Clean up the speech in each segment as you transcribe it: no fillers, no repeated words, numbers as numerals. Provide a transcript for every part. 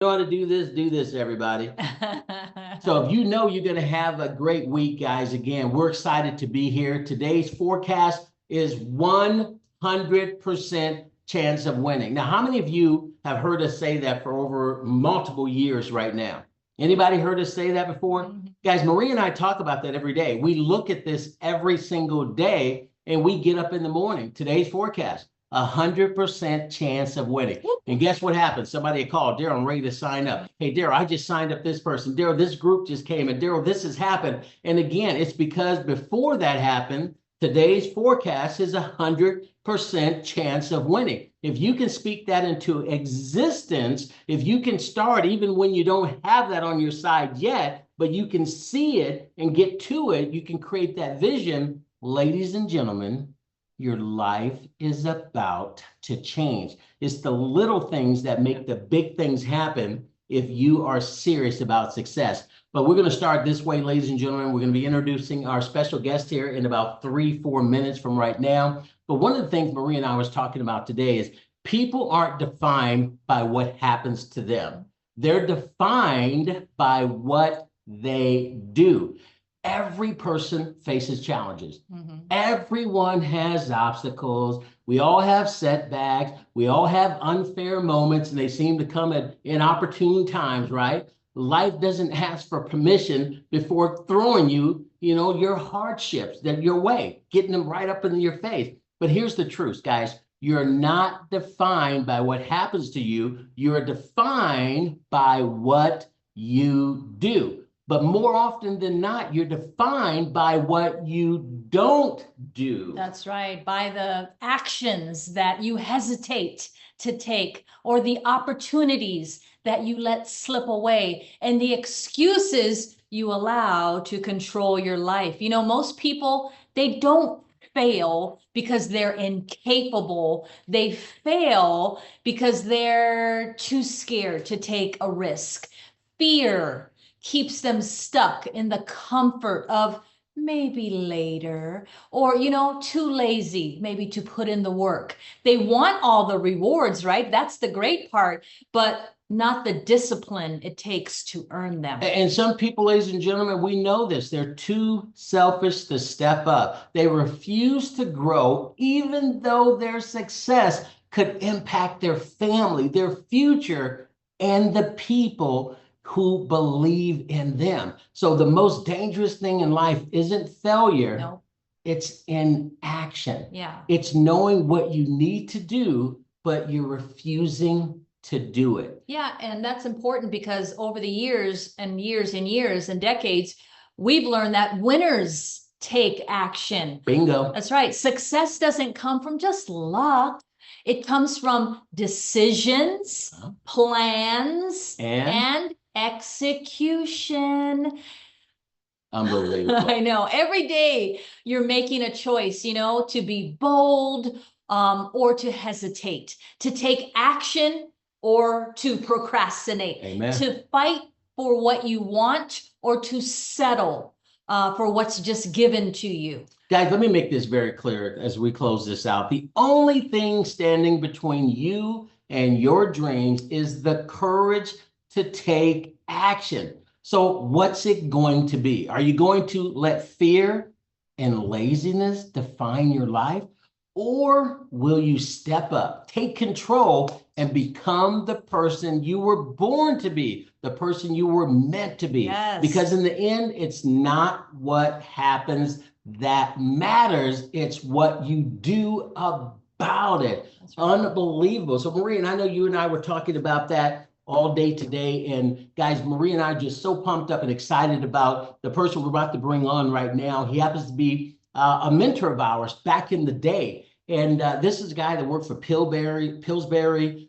Know how to do this, everybody. So if you know you're going to have a great week, guys, again, we're excited to be here. Today's forecast is 100% chance of winning. Now, how many of you have heard us say that for over multiple years right now? Anybody heard us say that before? Guys, Marie and I talk about that every day. We look at this every single day and we get up in the morning. Today's forecast. 100% chance of winning. And guess what happened? Somebody called, Daryl, I'm ready to sign up. Hey, Daryl, I just signed up this person. Daryl, this group just came. And Daryl, this has happened. And again, it's because before that happened, today's forecast is 100% chance of winning. If you can speak that into existence, if you can start even when you don't have that on your side yet, but you can see it and get to it, you can create that vision. Ladies and gentlemen, your life is about to change. It's the little things that make the big things happen if you are serious about success. But we're going to start this way, ladies and gentlemen. We're going to be introducing our special guest here in about 3-4 minutes from right now. But one of the things Marie and I was talking about today is people aren't defined by what happens to them. They're defined by what they do. Every person faces challenges. Everyone has obstacles. We all have setbacks. We all have unfair moments, and they seem to come at inopportune times, right? Life doesn't ask for permission before throwing you, your hardships that your way, getting them right up in your face. But here's the truth, guys. You're not defined by what happens to you. You're defined by what you do. But more often than not, you're defined by what you don't do. That's right. By the actions that you hesitate to take, or the opportunities that you let slip away, and the excuses you allow to control your life. Most people, they don't fail because they're incapable. They fail because they're too scared to take a risk. Fear keeps them stuck in the comfort of maybe later, or, too lazy maybe to put in the work. They want all the rewards, right? That's the great part, but not the discipline it takes to earn them. And some people, ladies and gentlemen, we know this. They're too selfish to step up. They refuse to grow, even though their success could impact their family, their future, and the people who believe in them. So the most dangerous thing in life isn't failure. No. It's inaction. Yeah. It's knowing what you need to do, but you're refusing to do it. Yeah, and that's important because over the years and years and years and decades, we've learned that winners take action. Bingo. That's right. Success doesn't come from just luck. It comes from decisions, plans, and execution. Unbelievable. I know. Every day you're making a choice, to be bold, or to hesitate, to take action or to procrastinate. Amen. To fight for what you want or to settle for what's just given to you. Guys, let me make this very clear as we close this out. The only thing standing between you and your dreams is the courage to take action. So what's it going to be? Are you going to let fear and laziness define your life? Or will you step up, take control, and become the person you were born to be, the person you were meant to be? Yes. Because in the end, it's not what happens that matters. It's what you do about it. That's right. Unbelievable. So Marie, and I know you and I were talking about that all day today. And guys, Marie and I are just so pumped up and excited about the person we're about to bring on right now. He happens to be a mentor of ours back in the day. And this is a guy that worked for Pillsbury,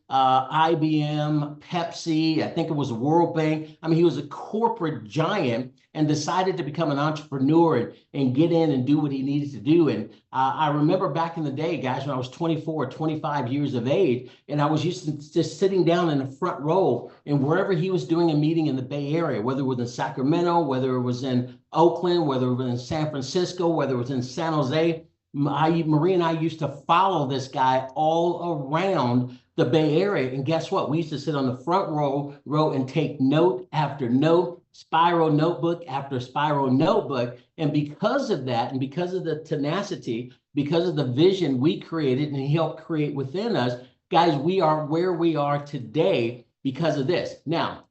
IBM, Pepsi, I think it was World Bank. I mean, he was a corporate giant and decided to become an entrepreneur and get in and do what he needed to do. And I remember back in the day, guys, when I was 24, 25 years of age, and I was used to just sitting down in the front row and wherever he was doing a meeting in the Bay Area, whether it was in Sacramento, whether it was in Oakland, whether it was in San Francisco, whether it was in San Jose, Marie and I used to follow this guy all around the Bay Area. And guess what? We used to sit on the front row and take note after note, spiral notebook after spiral notebook. And because of that, and because of the tenacity, because of the vision we created and he helped create within us, guys, we are where we are today because of this. Now,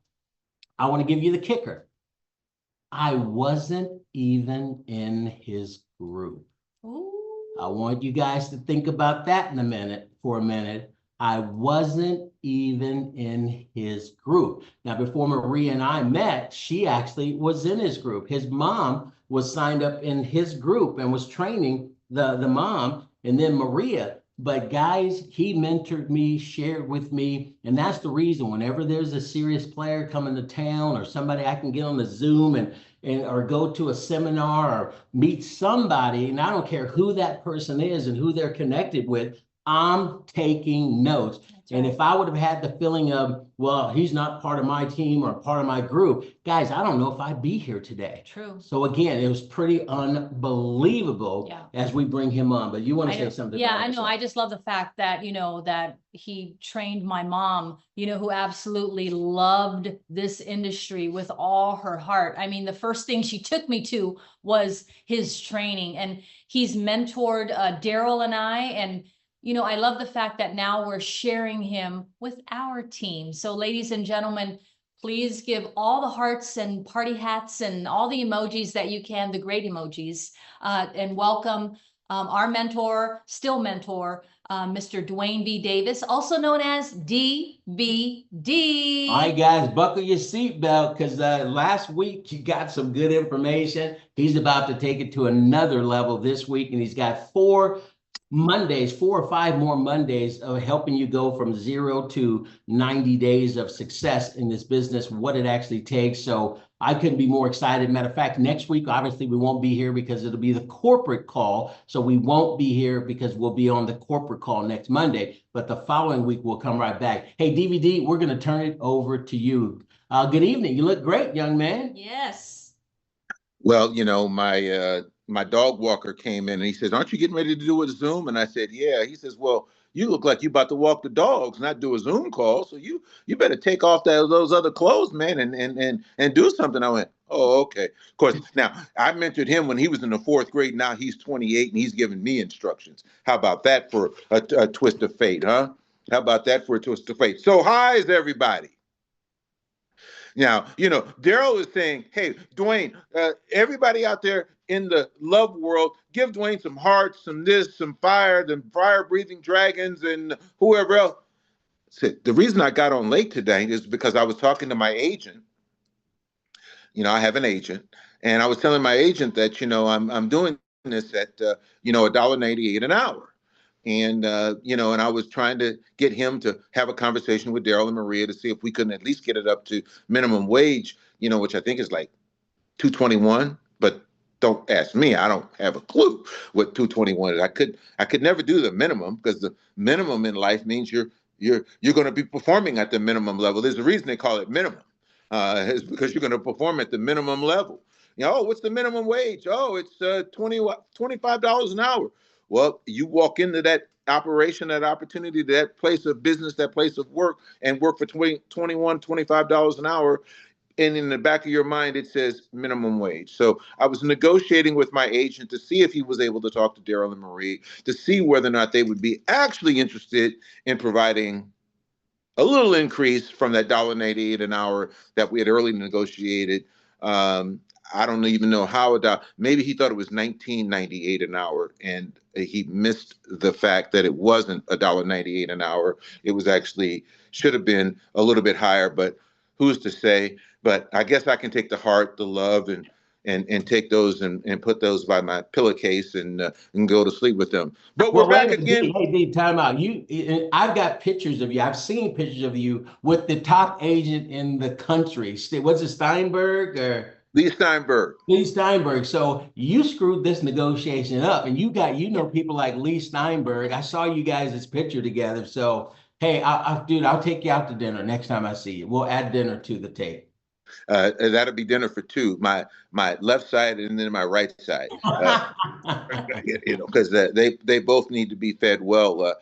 I want to give you the kicker. I wasn't even in his group. Ooh. I want you guys to think about that for a minute. I wasn't even in his group. Now, before Maria and I met, she actually was in his group. His mom was signed up in his group and was training the mom, and then Maria. But guys, he mentored me, shared with me, and that's the reason whenever there's a serious player coming to town or somebody I can get on the Zoom and or go to a seminar or meet somebody, and I don't care who that person is and who they're connected with, I'm taking notes. And if I would have had the feeling of, well, he's not part of my team or part of my group, guys, I don't know if I'd be here today. True. So again, it was pretty unbelievable as we bring him on. But you want to say something? Yeah, I know. I just love the fact that, that he trained my mom, who absolutely loved this industry with all her heart. I mean, the first thing she took me to was his training, and he's mentored Daryl and I, and I love the fact that now we're sharing him with our team. So ladies and gentlemen, please give all the hearts and party hats and all the emojis that you can, the great emojis, and welcome our mentor, still mentor, Mr. Dwayne B. Davis, also known as DBD. All right, guys, buckle your seatbelt because last week you got some good information. He's about to take it to another level this week, and he's got 4 or 5 more Mondays of helping you go from 0 to 90 days of success in this business, what it actually takes. So I couldn't be more excited. Matter of fact, next week, obviously, we won't be here because it'll be the corporate call. So we won't be here because we'll be on the corporate call next Monday. But the following week, we'll come right back. Hey, DVD, we're going to turn it over to you. Good evening. You look great, young man. Yes. Well, my dog walker came in and he says, "Aren't you getting ready to do a Zoom?" And I said, "Yeah." He says, "Well, you look like you're about to walk the dogs, not do a Zoom call. So you better take off those other clothes, man, and do something." I went, "Oh, okay." Of course, now I mentored him when he was in the 4th grade. Now he's 28 and he's giving me instructions. How about that for a twist of fate, huh? How about that for a twist of fate? So hi is everybody. Now, Daryl is saying, "Hey, Dwayne, everybody out there in the love world, give Dwayne some hearts, some this, some fire, the fire-breathing dragons, and whoever else." So the reason I got on late today is because I was talking to my agent. I have an agent, and I was telling my agent that, I'm doing this at, $1.98 an hour. And, and I was trying to get him to have a conversation with Daryl and Maria to see if we couldn't at least get it up to minimum wage, which I think is like $2.21. But don't ask me. I don't have a clue what $2.21 is. I could never do the minimum because the minimum in life means you're going to be performing at the minimum level. There's a reason they call it minimum. It's because you're going to perform at the minimum level. Oh, what's the minimum wage? Oh, it's $25 an hour. Well, you walk into that operation, that opportunity, that place of business, that place of work, and work for $21, $25 an hour. And in the back of your mind, it says minimum wage. So I was negotiating with my agent to see if he was able to talk to Daryl and Marie to see whether or not they would be actually interested in providing a little increase from that $1.88 an hour that we had early negotiated. I don't even know how maybe he thought it was $19.98 an hour, and he missed the fact that it wasn't $1.98 an hour. It was actually should have been a little bit higher, but who's to say? But I guess I can take the heart, the love, and take those and put those by my pillowcase and go to sleep with them. But we're back again. Hey, D, time out. I've got pictures of you. I've seen pictures of you with the top agent in the country. What's it, Steinberg or? Lee Steinberg. Lee Steinberg. So you screwed this negotiation up, and you got people like Lee Steinberg. I saw you guys' picture together. So hey, dude, I'll take you out to dinner next time I see you. We'll add dinner to the tape. That'll be dinner for two. My left side and then my right side. Because they both need to be fed well.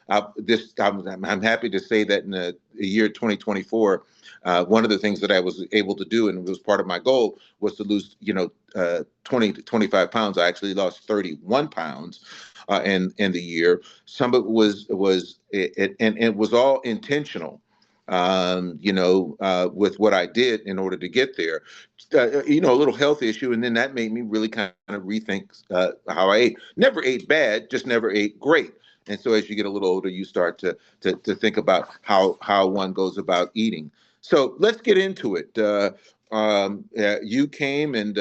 I'm happy to say that in the year 2024, one of the things that I was able to do, and it was part of my goal, was to lose 20 to 25 pounds. I actually lost 31 pounds in the year. Some of it was and it was all intentional. With what I did in order to get there, a little health issue. And then that made me really kind of rethink how I ate. Never ate bad, just never ate great. And so as you get a little older, you start to think about how one goes about eating. So let's get into it. You came and,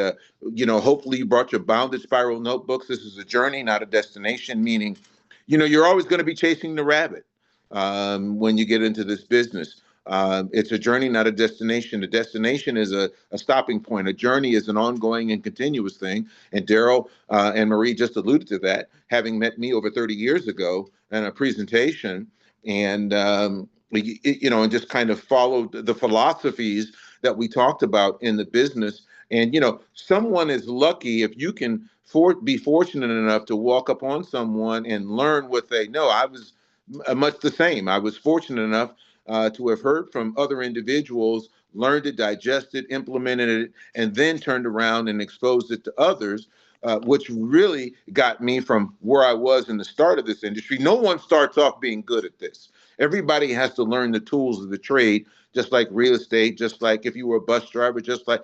hopefully you brought your Bounded Spiral notebooks. This is a journey, not a destination, meaning, you're always going to be chasing the rabbit when you get into this business. It's a journey, not a destination. A destination is a stopping point. A journey is an ongoing and continuous thing. And Daryl and Marie just alluded to that, having met me over 30 years ago in a presentation, and and just kind of followed the philosophies that we talked about in the business. And someone is lucky if you can be fortunate enough to walk upon someone and learn what they know. I was much the same. I was fortunate enough to have heard from other individuals, learned it, digested, implemented it, and then turned around and exposed it to others, which really got me from where I was in the start of this industry. No one starts off being good at this. Everybody has to learn the tools of the trade, just like real estate, just like if you were a bus driver, just like,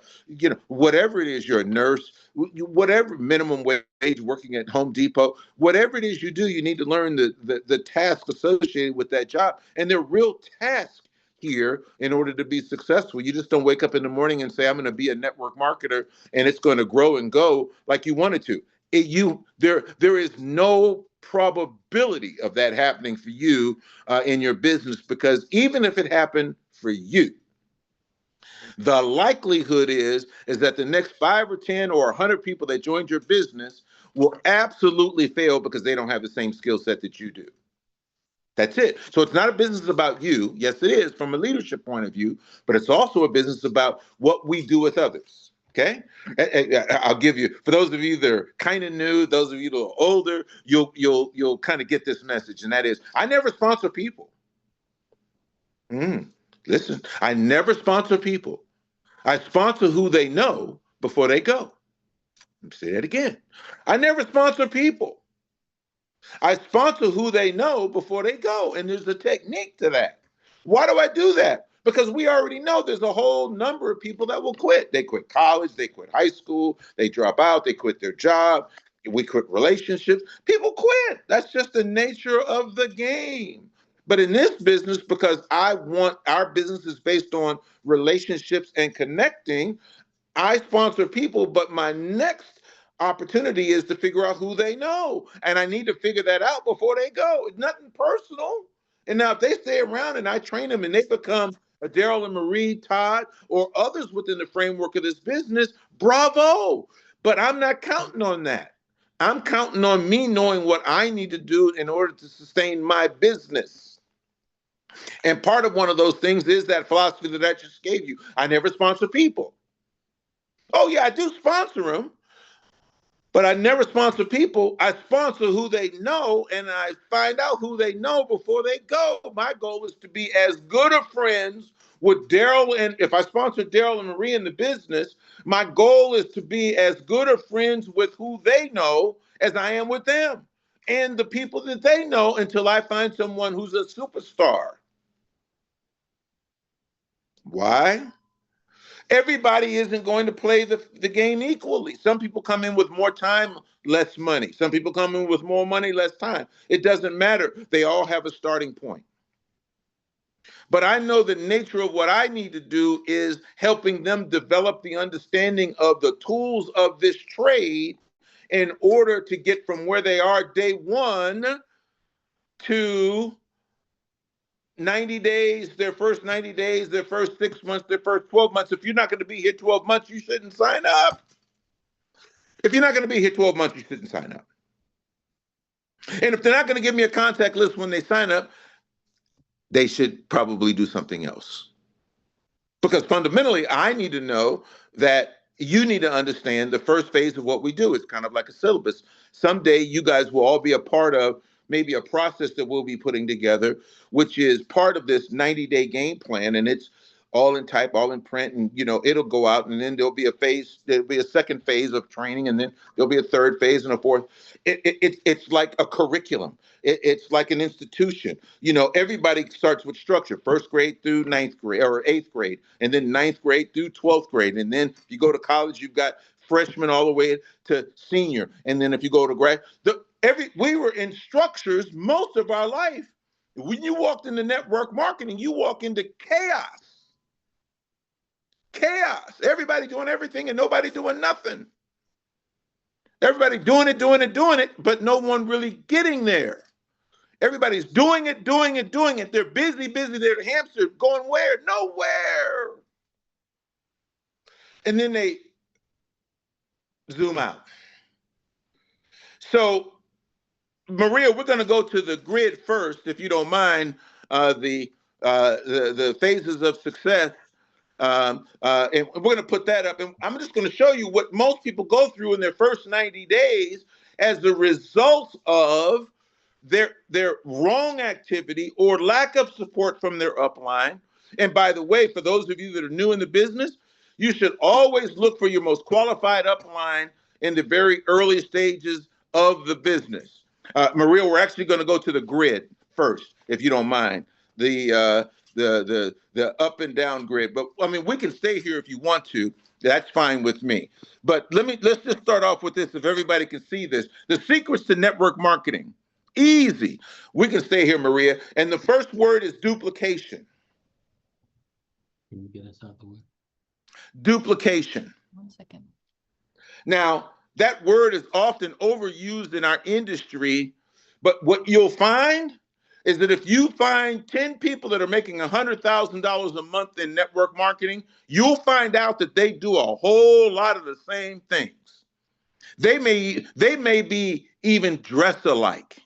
whatever it is, you're a nurse, whatever, minimum wage, working at Home Depot, whatever it is you do, you need to learn the tasks associated with that job. And they're real tasks here in order to be successful. You just don't wake up in the morning and say, I'm going to be a network marketer and it's going to grow and go like you wanted to. There is no probability of that happening for you in your business, because even if it happened for you, the likelihood is that the next 5 or 10 or 100 people that joined your business will absolutely fail because they don't have the same skill set that you do. That's it. So it's not a business about you. Yes, it is from a leadership point of view, but it's also a business about what we do with others. Okay, I'll give you, for those of you that are kind of new, those of you that are older, you'll kind of get this message, and that is, I never sponsor people. Listen, I never sponsor people. I sponsor who they know before they go. Let me say that again. I never sponsor people. I sponsor who they know before they go. And there's a technique to that. Why do I do that? Because we already know there's a whole number of people that will quit. They quit college, they quit high school, they drop out, they quit their job, we quit relationships. People quit. That's just the nature of the game. But in this business, because our business is based on relationships and connecting, I sponsor people, but my next opportunity is to figure out who they know. And I need to figure that out before they go. It's nothing personal. And now if they stay around and I train them and they become a Daryl and Marie, Todd, or others within the framework of this business, bravo. But I'm not counting on that. I'm counting on me knowing what I need to do in order to sustain my business. And part of one of those things is that philosophy that I just gave you. I never sponsor people. Oh, yeah, I do sponsor them, but I never sponsor people. I sponsor who they know, and I find out who they know before they go. My goal is to be as good of friends with Daryl, and if I sponsor Daryl and Marie in the business, my goal is to be as good of friends with who they know as I am with them and the people that they know, until I find someone who's a superstar. Why? Everybody isn't going to play the game equally. Some people come in with more time, less money. Some people come in with more money, less time. It doesn't matter. They all have a starting point. But I know the nature of what I need to do is helping them develop the understanding of the tools of this trade in order to get from where they are day one to 90 days, their first 90 days, their first 6 months, their first 12 months. If you're not going to be here 12 months, you shouldn't sign up. If you're not going to be here 12 months, you shouldn't sign up. And if they're not going to give me a contact list when they sign up, they should probably do something else. Because fundamentally, I need to know that you need to understand the first phase of what we do. It's kind of like a syllabus. Someday you guys will all be a part of maybe a process that we'll be putting together, which is part of this 90-day game plan. And it's all in type, all in print, and it'll go out, and then there'll be a second phase of training, and then there'll be a third phase and a fourth. It's like a curriculum. It's like an institution. Everybody starts with structure, first grade through ninth grade or eighth grade, and then ninth grade through 12th grade. And then if you go to college, you've got freshman all the way to senior. And then if you go to grad, we were in structures most of our life. When you walked into network marketing, you walk into chaos. Chaos. Everybody doing everything and nobody doing nothing. Everybody doing it, but no one really getting there. Everybody's doing it. They're busy. They're hamster going where? Nowhere. And then they zoom out. So, Maria, we're going to go to the grid first, if you don't mind, the phases of success. And we're going to put that up. And I'm just going to show you what most people go through in their first 90 days as a result of their wrong activity or lack of support from their upline. And by the way, for those of you that are new in the business, you should always look for your most qualified upline in the very early stages of the business. Maria, we're actually going to go to the grid first, if you don't mind. The up and down grid. But I mean, we can stay here if you want to. That's fine with me. But let's just start off with this, if everybody can see this. The secrets to network marketing. Easy. We can stay here, Maria. And the first word is duplication. Can you get us out the way? Duplication. 1 second. Now, that word is often overused in our industry, but what you'll find is that if you find 10 people that are making $100,000 a month in network marketing, you'll find out that they do a whole lot of the same things. They may be even dressed alike.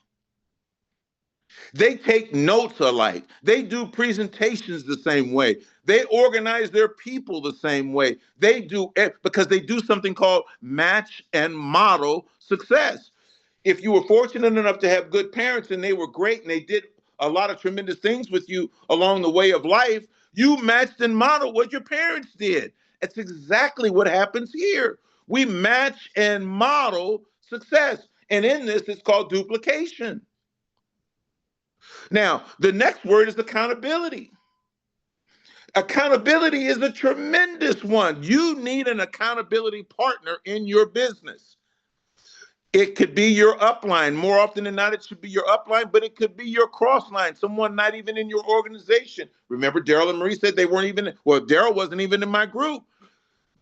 They take notes alike. They do presentations the same way. They organize their people the same way. They do it because they do something called match and model success. If you were fortunate enough to have good parents and they were great and they did a lot of tremendous things with you along the way of life, you matched and modeled what your parents did. That's exactly what happens here. We match and model success. And in this, it's called duplication. Now, the next word is accountability. Accountability is a tremendous one. You need an accountability partner in your business. It could be your upline. More often than not, it should be your upline, but it could be your crossline, someone not even in your organization. Remember, Daryl and Marie said they weren't even, well, Daryl wasn't even in my group,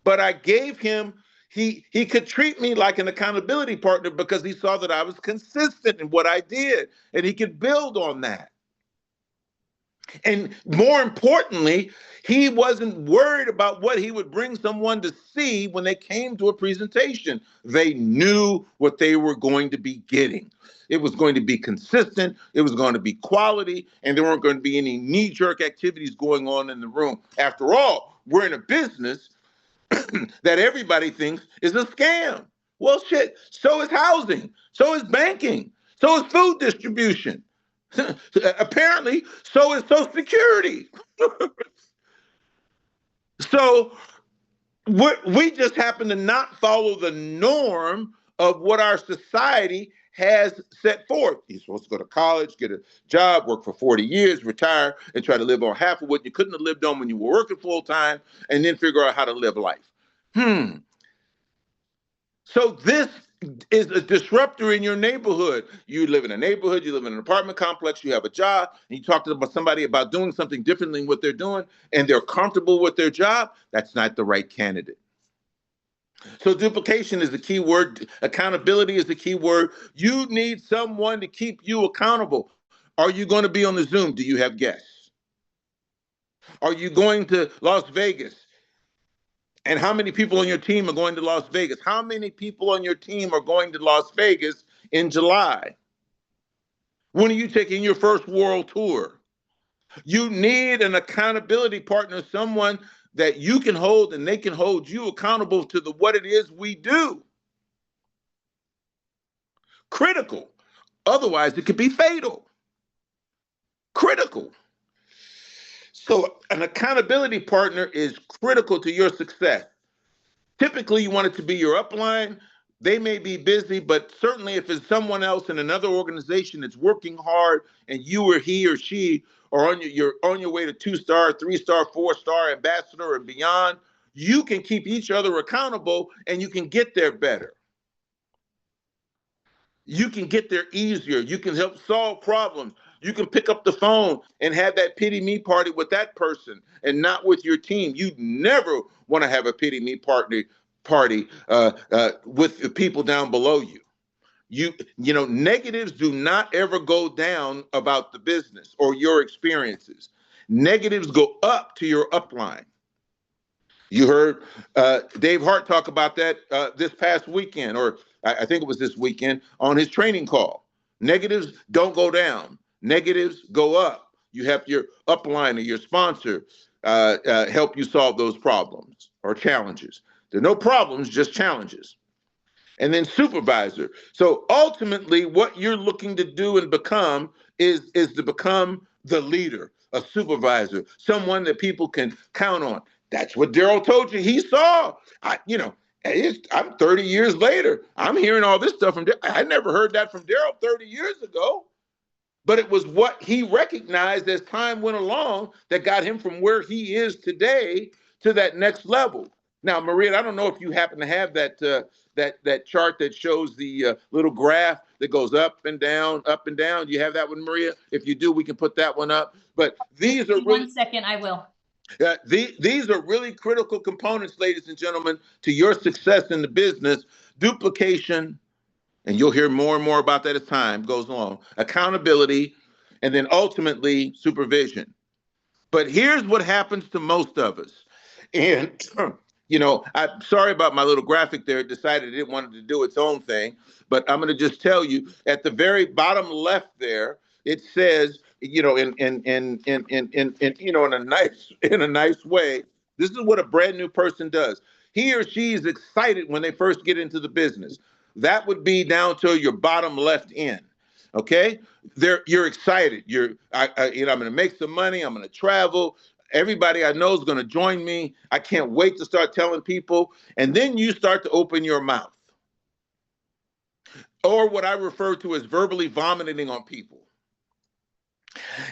but I gave him, he could treat me like an accountability partner because he saw that I was consistent in what I did, and he could build on that. And more importantly, he wasn't worried about what he would bring someone to see when they came to a presentation. They knew what they were going to be getting. It was going to be consistent, it was going to be quality, and there weren't going to be any knee-jerk activities going on in the room. After all, we're in a business that everybody thinks is a scam. Well, shit, so is housing, so is banking, so is food distribution. Apparently, so is Social Security. So we just happen to not follow the norm of what our society has set forth. You're supposed to go to college, get a job, work for 40 years, retire, and try to live on half of what you couldn't have lived on when you were working full time, and then figure out how to live life. So this is a disruptor in your neighborhood. You live in a neighborhood, you live in an apartment complex, you have a job, and you talk to somebody about doing something differently than what they're doing, and they're comfortable with their job. That's not the right candidate. So duplication is the key word. Accountability is the key word. You need someone to keep you accountable. Are you going to be on the Zoom? Do you have guests? Are you going to Las Vegas? And how many people on your team are going to Las Vegas? How many people on your team are going to Las Vegas in July? When are you taking your first world tour? You need an accountability partner, someone that you can hold and they can hold you accountable to what it is we do. Critical. Otherwise, it could be fatal. Critical. So an accountability partner is critical to your success. Typically, you want it to be your upline. They may be busy, but certainly if it's someone else in another organization that's working hard and you or he or she are you're on your way to 2-star, 3-star, 4-star ambassador and beyond, you can keep each other accountable and you can get there better. You can get there easier. You can help solve problems. You can pick up the phone and have that pity me party with that person and not with your team. You never want to have a pity me party with the people down below you. Negatives do not ever go down about the business or your experiences. Negatives go up to your upline. You heard Dave Hart talk about that this past weekend, or I think it was this weekend on his training call. Negatives don't go down. Negatives go up. You have your upline or your sponsor help you solve those problems or challenges. There are no problems, just challenges. And then supervisor. So ultimately, what you're looking to do and become is to become the leader, a supervisor, someone that people can count on. That's what Daryl told you he saw. I'm 30 years later. I'm hearing all this stuff from Daryl. I never heard that from Daryl 30 years ago. But it was what he recognized as time went along that got him from where he is today to that next level. Now, Maria, I don't know if you happen to have that that chart that shows the little graph that goes up and down, up and down. Do you have that one, Maria? If you do, we can put that one up. But these are really— 1 second, I will. These are really critical components, ladies and gentlemen, to your success in the business. Duplication, and you'll hear more and more about that as time goes along. Accountability, and then ultimately supervision. But here's what happens to most of us. And, I'm sorry about my little graphic there. It decided it wanted to do its own thing. But I'm going to just tell you, at the very bottom left there, it says, in a nice way, this is what a brand new person does. He or she is excited when they first get into the business. That would be down to your bottom left end. Okay, you're excited. I'm going to make some money. I'm going to travel. Everybody I know is going to join me. I can't wait to start telling people. And then you start to open your mouth, or what I refer to as verbally vomiting on people.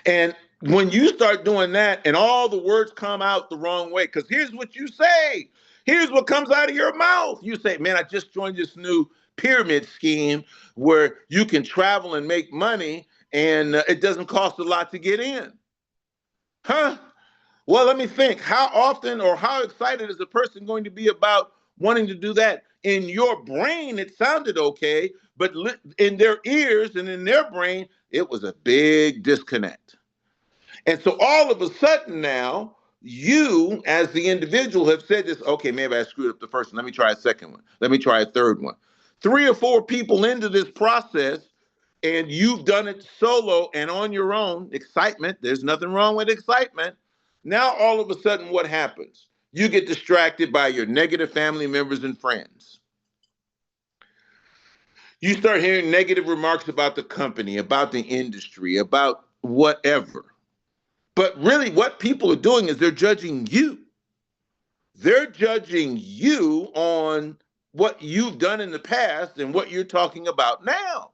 And when you start doing that and all the words come out the wrong way, because here's what you say. Here's what comes out of your mouth. You say, man, I just joined this new pyramid scheme where you can travel and make money and it doesn't cost a lot to get in. Huh? Well, let me think. How often or how excited is a person going to be about wanting to do that? In your brain, it sounded okay, but in their ears and in their brain, it was a big disconnect. And so all of a sudden now, you as the individual have said this, okay, maybe I screwed up the first one. Let me try a second one. Let me try a third one. 3 or 4 people into this process, and you've done it solo and on your own. Excitement. There's nothing wrong with excitement. Now, all of a sudden, what happens? You get distracted by your negative family members and friends. You start hearing negative remarks about the company, about the industry, about whatever. But really what people are doing is they're judging you. They're judging you on what you've done in the past and what you're talking about now.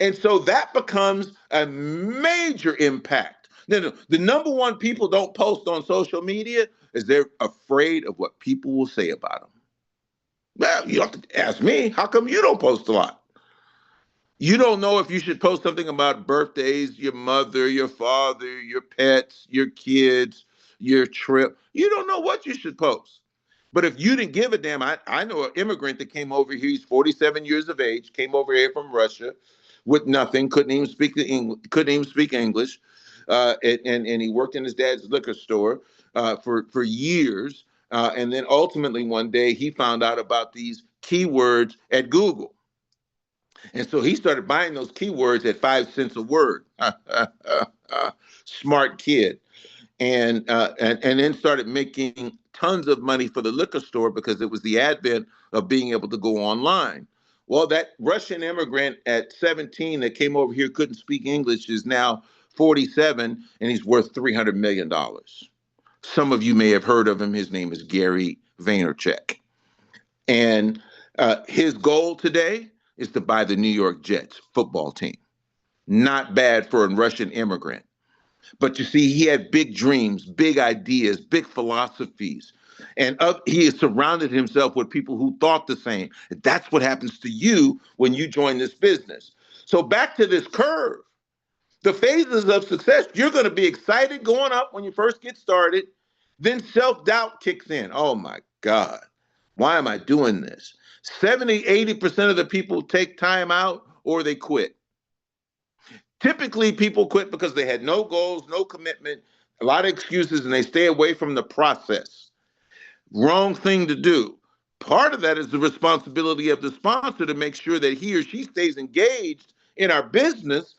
And so that becomes a major impact. Now, the number one people don't post on social media is they're afraid of what people will say about them. Well, you have to ask me, how come you don't post a lot? You don't know if you should post something about birthdays, your mother, your father, your pets, your kids, your trip. You don't know what you should post. But if you didn't give a damn, I know an immigrant that came over here. He's 47 years of age, came over here from Russia with nothing, couldn't even speak English, and he worked in his dad's liquor store for years. And then ultimately one day he found out about these keywords at Google. And so he started buying those keywords at 5 cents a word. Smart kid. and then started making tons of money for the liquor store because it was the advent of being able to go online. Well, that Russian immigrant at 17 that came over here, couldn't speak English, is now 47, and he's worth $300 million. Some of you may have heard of him. His name is Gary Vaynerchuk. And his goal today is to buy the New York Jets football team. Not bad for a Russian immigrant. But you see, he had big dreams, big ideas, big philosophies. And he has surrounded himself with people who thought the same. That's what happens to you when you join this business. So back to this curve. The phases of success, you're going to be excited going up when you first get started. Then self-doubt kicks in. Oh, my God. Why am I doing this? 70-80% of the people take time out or they quit. Typically, people quit because they had no goals, no commitment, a lot of excuses, and they stay away from the process. Wrong thing to do. Part of that is the responsibility of the sponsor to make sure that he or she stays engaged in our business.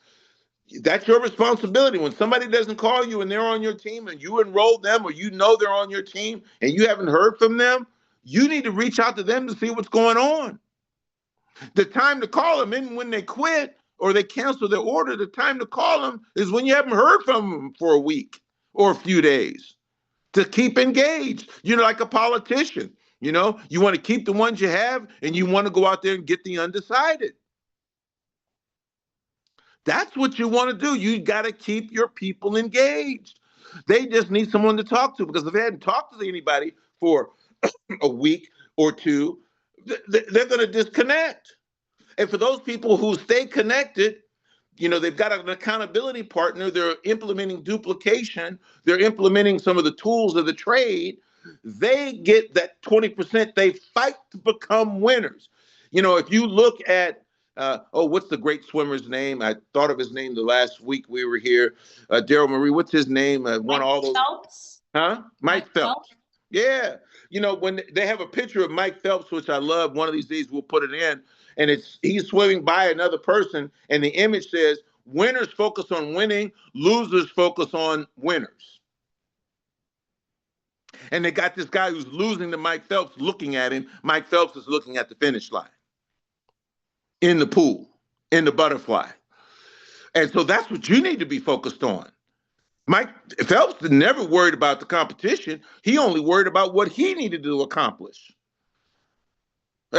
That's your responsibility. When somebody doesn't call you and they're on your team and you enroll them, or you know they're on your team and you haven't heard from them, you need to reach out to them to see what's going on. The time to call them isn't when they quit or they cancel their order. The time to call them is when you haven't heard from them for a week or a few days. To keep engaged, like a politician. You want to keep the ones you have, and you want to go out there and get the undecided. That's what you want to do. You got to keep your people engaged. They just need someone to talk to, because if they hadn't talked to anybody for a week or two, they're going to disconnect. And for those people who stay connected, they've got an accountability partner. They're implementing duplication. They're implementing some of the tools of the trade. They get that 20%. They fight to become winners. If you look at, what's the great swimmer's name? I thought of his name the last week we were here. Daryl Marie, what's his name? Won all those. Phelps? Huh? Mike Phelps. Yeah. When they have a picture of Mike Phelps, which I love, one of these days we'll put it in, and he's swimming by another person, and the image says, winners focus on winning, losers focus on winners. And they got this guy who's losing to Mike Phelps looking at him. Mike Phelps is looking at the finish line, in the pool, in the butterfly. And so that's what you need to be focused on. Mike Phelps never worried about the competition. He only worried about what he needed to accomplish.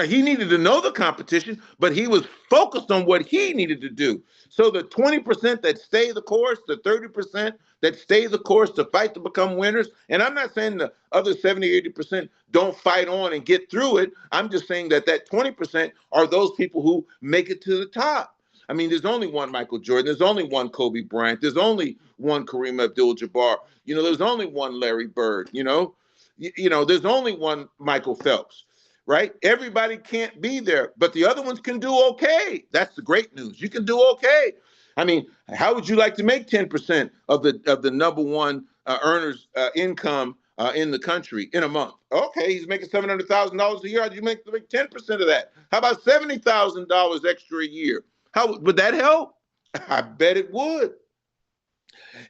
He needed to know the competition, but he was focused on what he needed to do. So the 20% that stay the course, the 30% that stay the course to fight to become winners, and I'm not saying the other 70, 80% don't fight on and get through it. I'm just saying that 20% are those people who make it to the top. I mean, there's only one Michael Jordan. There's only one Kobe Bryant. There's only one Kareem Abdul-Jabbar. There's only one Larry Bird. There's only one Michael Phelps. Right? Everybody can't be there, but the other ones can do okay. That's the great news. You can do okay. I mean, how would you like to make 10% of the number one earners income in the country in a month? Okay, he's making $700,000 a year. How do you make 10% of that? How about $70,000 extra a year? How would that help? I bet it would.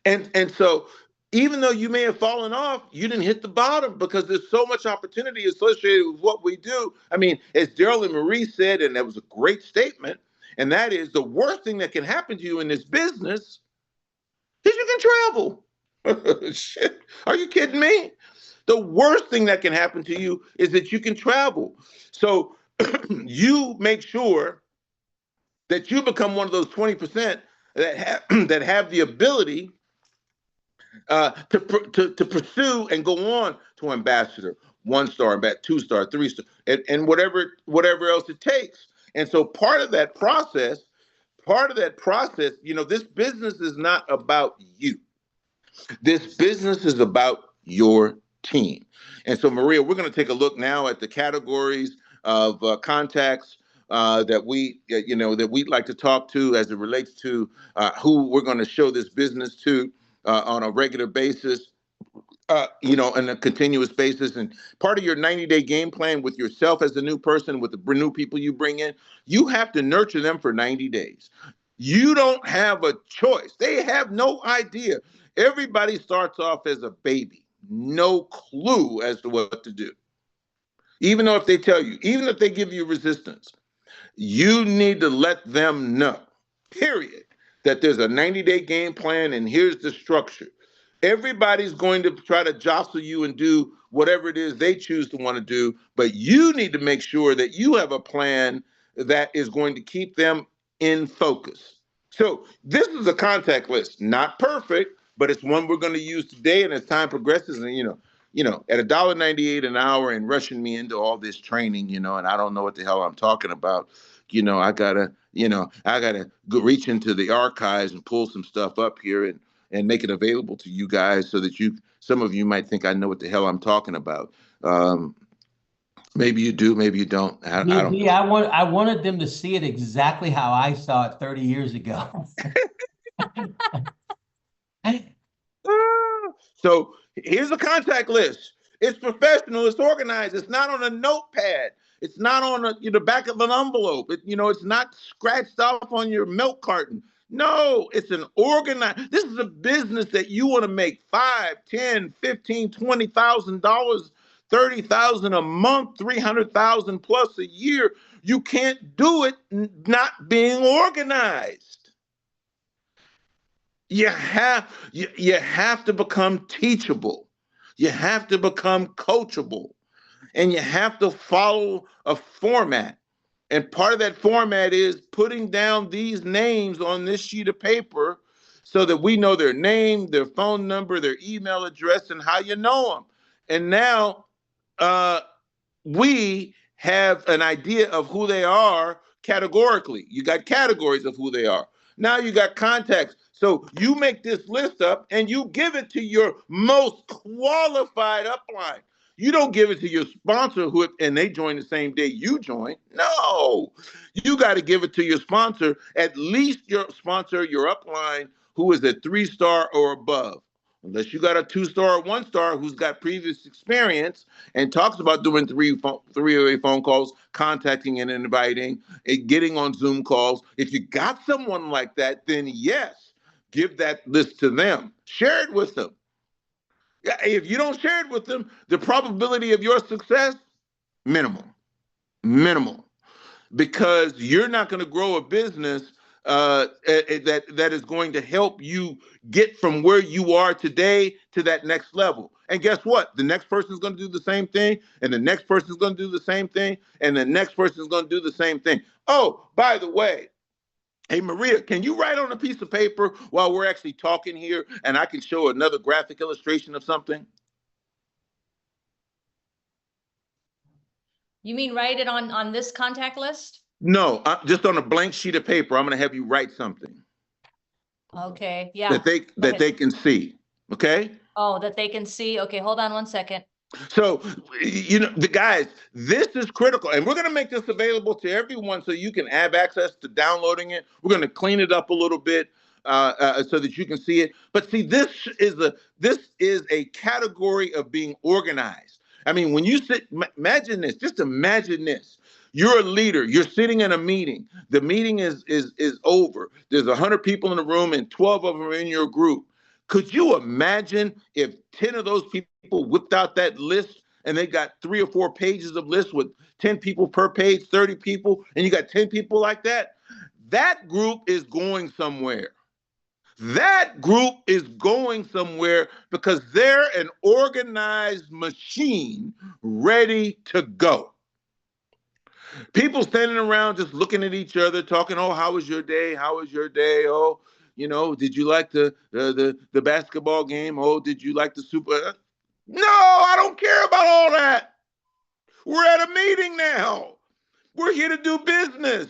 And so, even though you may have fallen off, you didn't hit the bottom, because there's so much opportunity associated with what we do. I mean, as Daryl and Marie said, and that was a great statement, and that is, the worst thing that can happen to you in this business is you can travel. Shit, are you kidding me? The worst thing that can happen to you is that you can travel. So you make sure that you become one of those 20% that have the ability to pursue and go on to ambassador, 1-star, 2-star, 3-star, and whatever else it takes. And so part of that process, this business is not about you. This business is about your team. And so, Maria, we're going to take a look now at the categories of contacts that we'd like to talk to as it relates to who we're going to show this business to on a regular basis, on a continuous basis. And part of your 90-day game plan with yourself as a new person, with the new people you bring in, you have to nurture them for 90 days. You don't have a choice. They have no idea. Everybody starts off as a baby, no clue as to what to do. Even though if they tell you, even if they give you resistance, you need to let them know, period, that there's a 90-day game plan and here's the structure. Everybody's going to try to jostle you and do whatever it is they choose to want to do, but you need to make sure that you have a plan that is going to keep them in focus. So this is a contact list, not perfect, but it's one we're going to use today. And as time progresses, and at $1.98 an hour and rushing me into all this training, and I don't know what the hell I'm talking about. I gotta reach into the archives and pull some stuff up here and make it available to you guys so that some of you might think I know what the hell I'm talking about. Maybe you do, maybe you don't. I don't. Yeah, I wanted them to see it exactly how I saw it 30 years ago. So here's a contact list. It's professional. It's organized. It's not on a notepad. It's not on the back of an envelope. It's not scratched off on your milk carton. No, it's an organized. This is a business that you want to make $5, $10, $15, $20,000, $30,000 a month, $300,000 plus a year. You can't do it not being organized. You have to become teachable. You have to become coachable, and you have to follow a format. And part of that format is putting down these names on this sheet of paper so that we know their name, their phone number, their email address, and how you know them. And now we have an idea of who they are categorically. You got categories of who they are. Now you got contacts. So you make this list up and you give it to your most qualified upline. You don't give it to your sponsor and they join the same day you join. No, you got to give it to your sponsor, at least your sponsor, your upline, who is a 3-star or above. Unless you got a 2-star or 1-star who's got previous experience and talks about doing three-way phone calls, contacting and inviting, and getting on Zoom calls. If you got someone like that, then yes, give that list to them. Share it with them. If you don't share it with them, the probability of your success, minimal, because you're not going to grow a business that is going to help you get from where you are today to that next level. And guess what? The next person is going to do the same thing, and the next person is going to do the same thing, and the next person is going to do the same thing. Oh, by the way, hey, Maria, can you write on a piece of paper while we're actually talking here, and I can show another graphic illustration of something? You mean write it on this contact list? No, just on a blank sheet of paper. I'm going to have you write something. Okay, yeah. That they can see, okay? Oh, that they can see. Okay, hold on one second. So, the guys, this is critical. And we're going to make this available to everyone so you can have access to downloading it. We're going to clean it up a little bit so that you can see it. But see, this is a category of being organized. I mean, when you imagine this, just imagine this. You're a leader. You're sitting in a meeting. The meeting is over. There's 100 people in the room and 12 of them are in your group. Could you imagine if 10 of those people whipped out that list and they got 3 or 4 pages of lists with 10 people per page, 30 people, and you got 10 people like that? That group is going somewhere. That group is going somewhere because they're an organized machine ready to go. People standing around just looking at each other, talking, oh, how was your day? How was your day? Oh, did you like the basketball game? Oh, did you like the Super? No, I don't care about all that. We're at a meeting now. We're here to do business.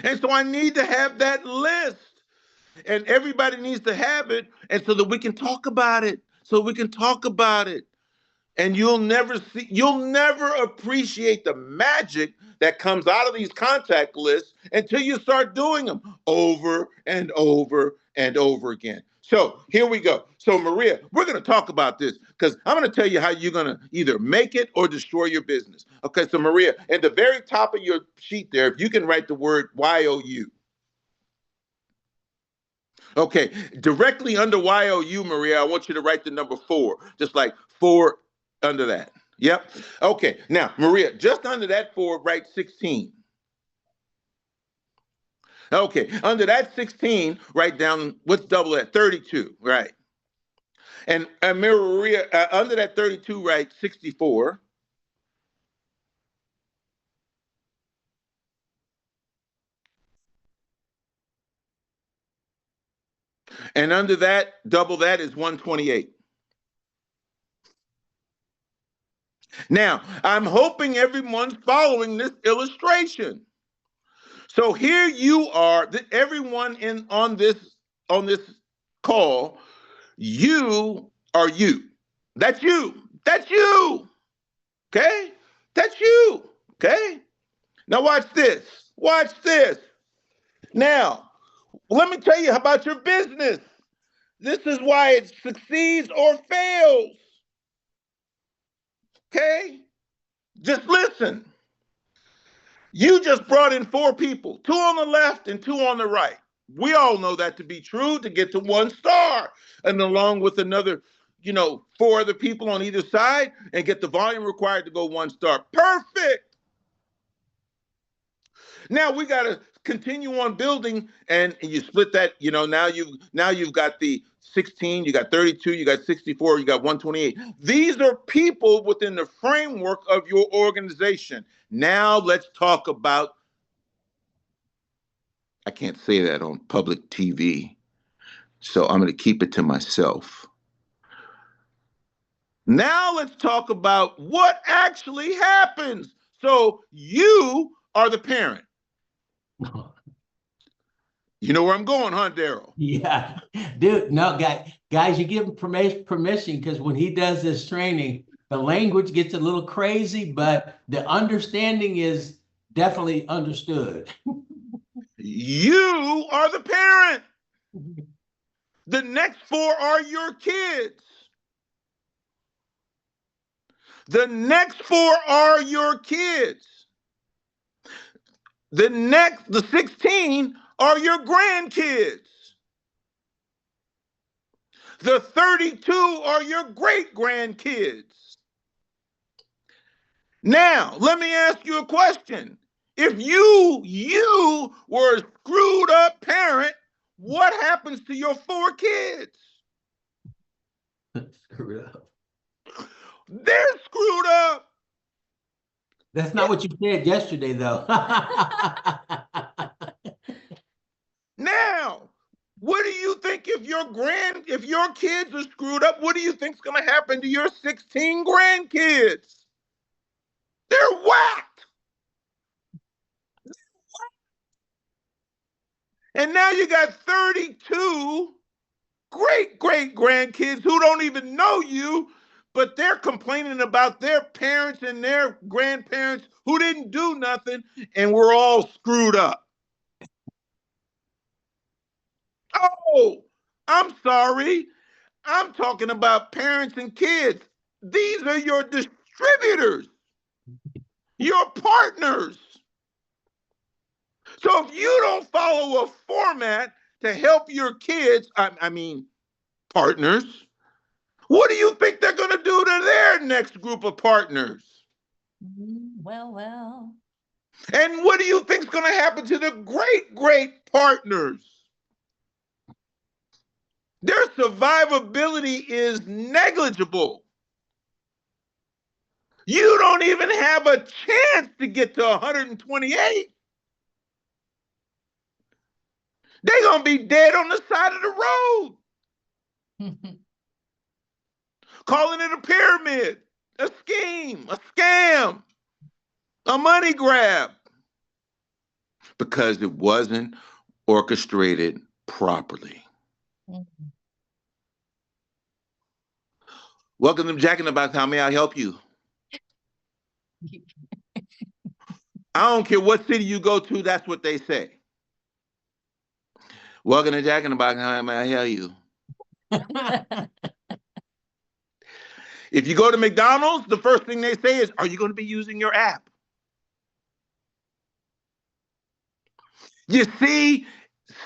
And so I need to have that list. And everybody needs to have it. And so that we can talk about it. And you'll never appreciate the magic that comes out of these contact lists until you start doing them over and over and over again. So here we go. So Maria, we're going to talk about this because I'm going to tell you how you're going to either make it or destroy your business. Okay, so Maria, at the very top of your sheet there, if you can write the word YOU. Okay, directly under YOU, Maria, I want you to write the number 4, just like 4 under that. Yep. Okay, now, Maria, just under that 4, write 16. Okay, under that 16, write down, what's double that? 32, right. And Maria, under that 32, write 64. And under that, double that is 128. Now, I'm hoping everyone's following this illustration. So here you are, everyone in on this call, you are you. That's you. That's you. Okay? That's you. Okay? Now watch this. Watch this. Now, let me tell you about your business. This is why it succeeds or fails. Okay? Just listen. You just brought in 4 people, 2 on the left and 2 on the right. We all know that to be true to get to 1 star. And along with another, 4 other people on either side and get the volume required to go 1 star. Perfect. Now we got to continue on building, and you split that, now you've got the 16, you got 32, you got 64, you got 128. These are people within the framework of your organization. Now let's talk about, I can't say that on public TV, so I'm going to keep it to myself. Now let's talk about what actually happens. So you are the parent. You know where I'm going, huh, Daryl? Yeah, dude. No, guys, you give him permission, because when he does this training, the language gets a little crazy, but the understanding is definitely understood. You are the parent. The next 4 are your kids. The next 4 are your kids. The 16 are your grandkids. The 32 are your great grandkids. Now, let me ask you a question. If you were a screwed up parent, what happens to your 4 kids? Screwed up. They're screwed up. That's not what you said yesterday, though. Now, what do you think if your kids are screwed up, what do you think's going to happen to your 16 grandkids? They're whacked. And now you got 32 great grandkids who don't even know you, but they're complaining about their parents and their grandparents who didn't do nothing, and we're all screwed up. Oh, I'm sorry. I'm talking about parents and kids. These are your distributors, your partners. So if you don't follow a format to help your kids, I mean, partners, what do you think they're going to do to their next group of partners? Well. And what do you think's going to happen to the great partners? Their survivability is negligible. You don't even have a chance to get to 128. They're going to be dead on the side of the road. Calling it a pyramid, a scheme, a scam, a money grab, because it wasn't orchestrated properly. Welcome to Jack in the Box. How may I help you? I don't care what city you go to, that's what they say. Welcome to Jack in the Box. How may I help you? If you go to McDonald's, the first thing they say is, are you going to be using your app? You see,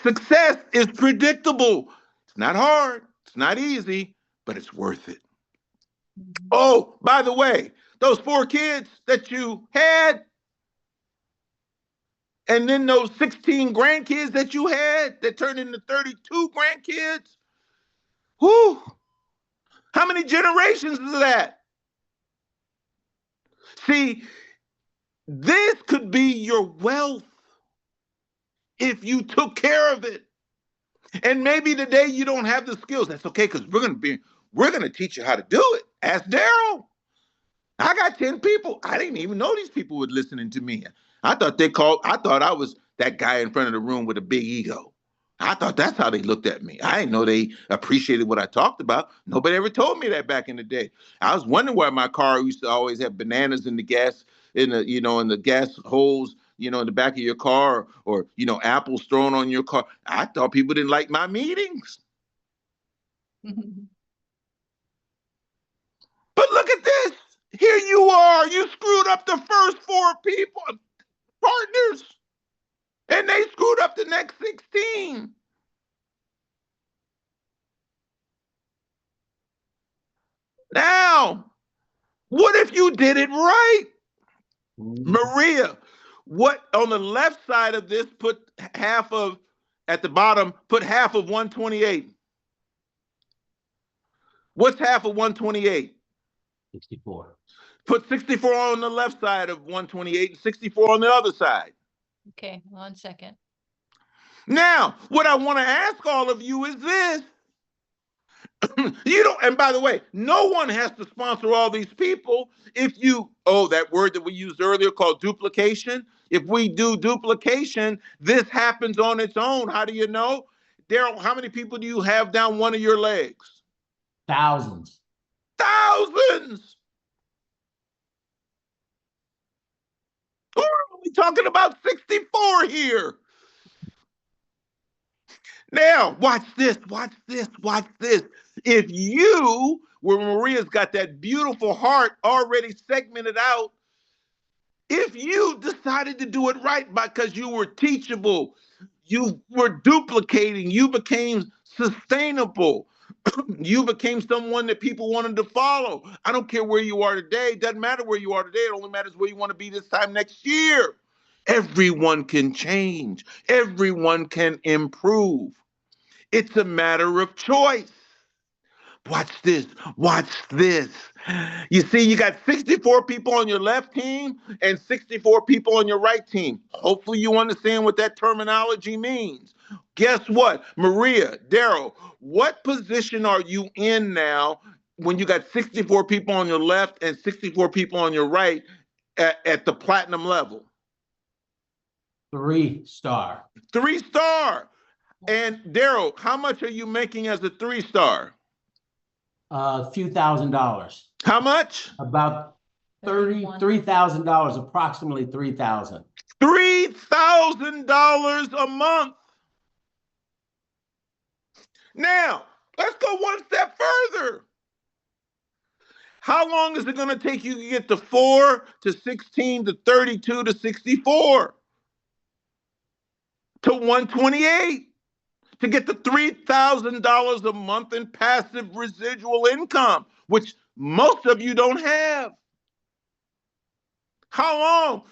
Success is predictable. It's not hard. It's not easy, but it's worth it. Oh, by the way, those 4 kids that you had, and then those 16 grandkids that you had that turned into 32 grandkids, whew, how many generations is that? See, this could be your wealth if you took care of it. And maybe today you don't have the skills. That's okay, because we're gonna teach you how to do it. Ask Daryl. I got 10 people. I didn't even know these people were listening to me. I thought I was that guy in front of the room with a big ego. I thought that's how they looked at me. I didn't know they appreciated what I talked about. Nobody ever told me that back in the day. I was wondering why my car used to always have bananas in the gas, in the gas holes, in the back of your car, or apples thrown on your car. I thought people didn't like my meetings. But look at this. Here you are. You screwed up the first 4 people, partners, and they screwed up the next 16. Now, what if you did it right? Maria, what on the left side of this, at the bottom, put half of 128. What's half of 128? 64. Put 64 on the left side of 128 and 64 on the other side. Okay, 1 second. Now, what I want to ask all of you is this. And by the way, no one has to sponsor all these people. That word that we used earlier called duplication. If we do duplication, this happens on its own. How do you know? Daryl, how many people do you have down one of your legs? Thousands. Thousands. We're only talking about 64 here. Now, watch this. If you, where Maria's got that beautiful heart already segmented out, if you decided to do it right because you were teachable, you were duplicating, you became sustainable, you became someone that people wanted to follow. I don't care where you are today. It doesn't matter where you are today. It only matters where you want to be this time next year. Everyone can change. Everyone can improve. It's a matter of choice. Watch this. You see, you got 64 people on your left team and 64 people on your right team. Hopefully you understand what that terminology means. Guess what? Maria, Daryl, what position are you in now when you got 64 people on your left and 64 people on your right at the platinum level? 3-star. 3-star. And Daryl, how much are you making as a 3-star? A few $1,000s. How much? About $33,000, approximately 3,000. $3,000 a month. Now, let's go one step further. How long is it going to take you to get to 4 to 16 to 32 to 64 to 128? To get the $3,000 a month in passive residual income, which most of you don't have. How long?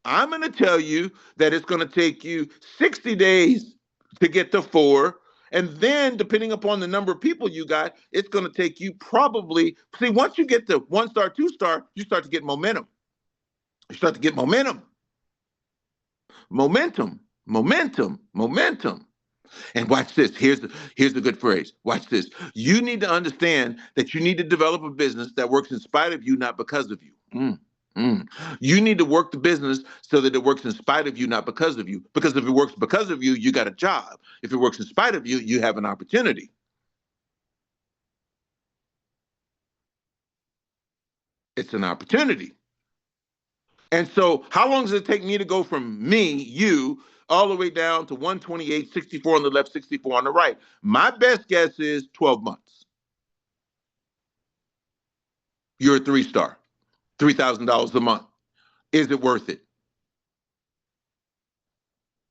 I'm going to tell you that it's going to take you 60 days to get to 4. And then, depending upon the number of people you got, it's going to take you probably, once you get to 1-star, 2-star, you start to get momentum. Momentum. And watch this. Here's the good phrase. Watch this. You need to understand that you need to develop a business that works in spite of you, not because of you. You need to work the business so that it works in spite of you, not because of you. Because if it works because of you, you got a job. If it works in spite of you, you have an opportunity. It's an opportunity. And so how long does it take me to go from you, all the way down to 128, 64 on the left, 64 on the right? My best guess is 12 months. You're a 3-star, $3,000 a month. Is it worth it?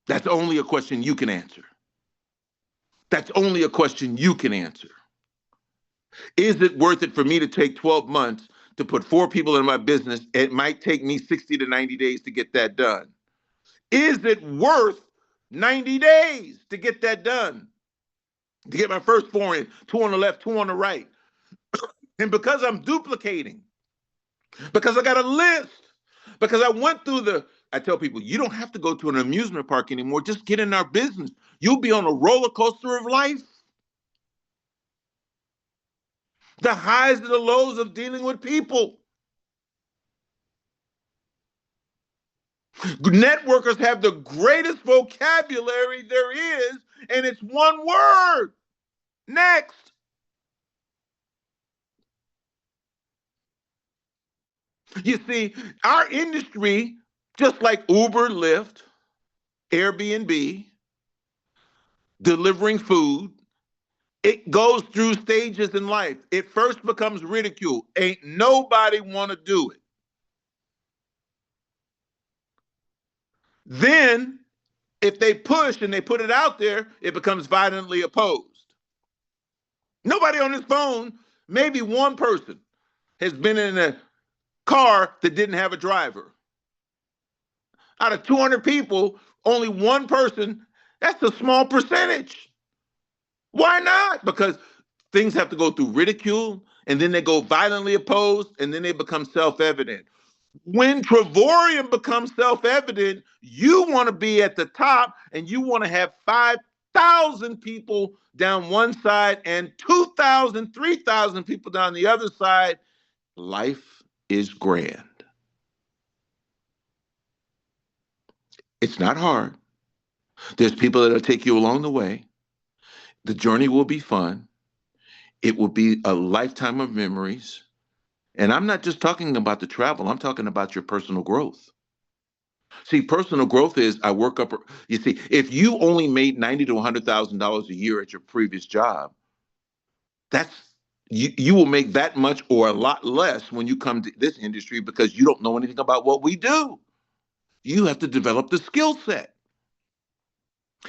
That's only a question you can answer. That's only a question you can answer. Is it worth it for me to take 12 months to put 4 people in my business? It might take me 60 to 90 days to get that done. Is it worth 90 days to get that done? To get my first 4 in, 2 on the left, 2 on the right. And because I'm duplicating, because I got a list, because I went through I tell people, you don't have to go to an amusement park anymore. Just get in our business. You'll be on a roller coaster of life. The highs and the lows of dealing with people. Networkers have the greatest vocabulary there is, and it's one word. Next. You see, our industry, just like Uber, Lyft, Airbnb, delivering food, it goes through stages in life. It first becomes ridicule. Ain't nobody want to do it. Then, if they push and they put it out there, it becomes violently opposed. Nobody on this phone, maybe one person, has been in a car that didn't have a driver. Out of 200 people, only one person, that's a small percentage. Why not? Because things have to go through ridicule, and then they go violently opposed, and then they become self-evident. When Travorium becomes self-evident, you want to be at the top, and you want to have 5,000 people down one side and 2,000, 3,000 people down the other side. Life is grand. It's not hard. There's people that'll take you along the way. The journey will be fun. It will be a lifetime of memories. And I'm not just talking about the travel. I'm talking about your personal growth. See, personal growth is I work up. You see, if you only made $90,000 to $100,000 a year at your previous job, that's you will make that much or a lot less when you come to this industry because you don't know anything about what we do. You have to develop the skill set.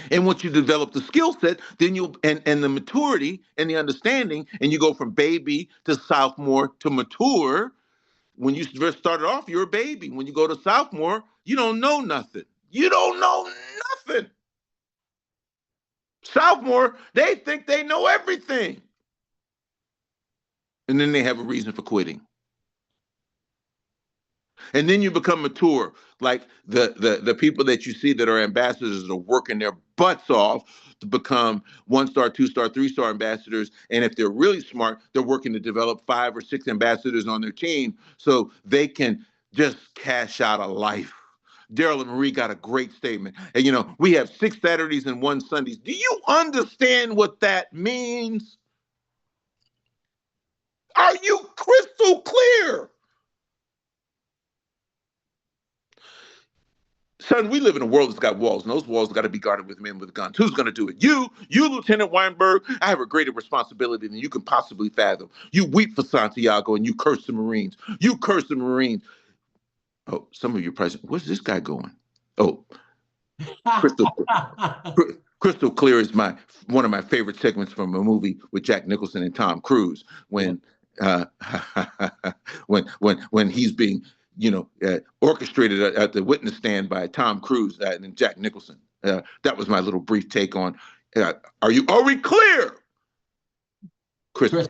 And once you develop the skill set, then you'll and the maturity and the understanding, and you go from baby to sophomore to mature. When you first started off, you're a baby. When you go to sophomore, you don't know nothing. You don't know nothing. Sophomore, they think they know everything. And then they have a reason for quitting. And then you become mature, like the people that you see that are ambassadors are working their butts off to become 1-star, 2-star, 3-star ambassadors. And if they're really smart, they're working to develop 5 or 6 ambassadors on their team so they can just cash out a life. Daryl and Marie got a great statement. And we have 6 Saturdays and 1 Sundays. Do you understand what that means? Are you crystal clear? Son, we live in a world that's got walls, and those walls got to be guarded with men with guns. Who's going to do it? You, Lieutenant Weinberg. I have a greater responsibility than you can possibly fathom. You weep for Santiago, and you curse the Marines. You curse the Marines. Oh, some of you probably, where's this guy going? Oh, crystal, crystal clear is one of my favorite segments from a movie with Jack Nicholson and Tom Cruise when when he's being orchestrated at the witness stand by Tom Cruise and Jack Nicholson. That was my little brief take on. Are we clear, Crystal?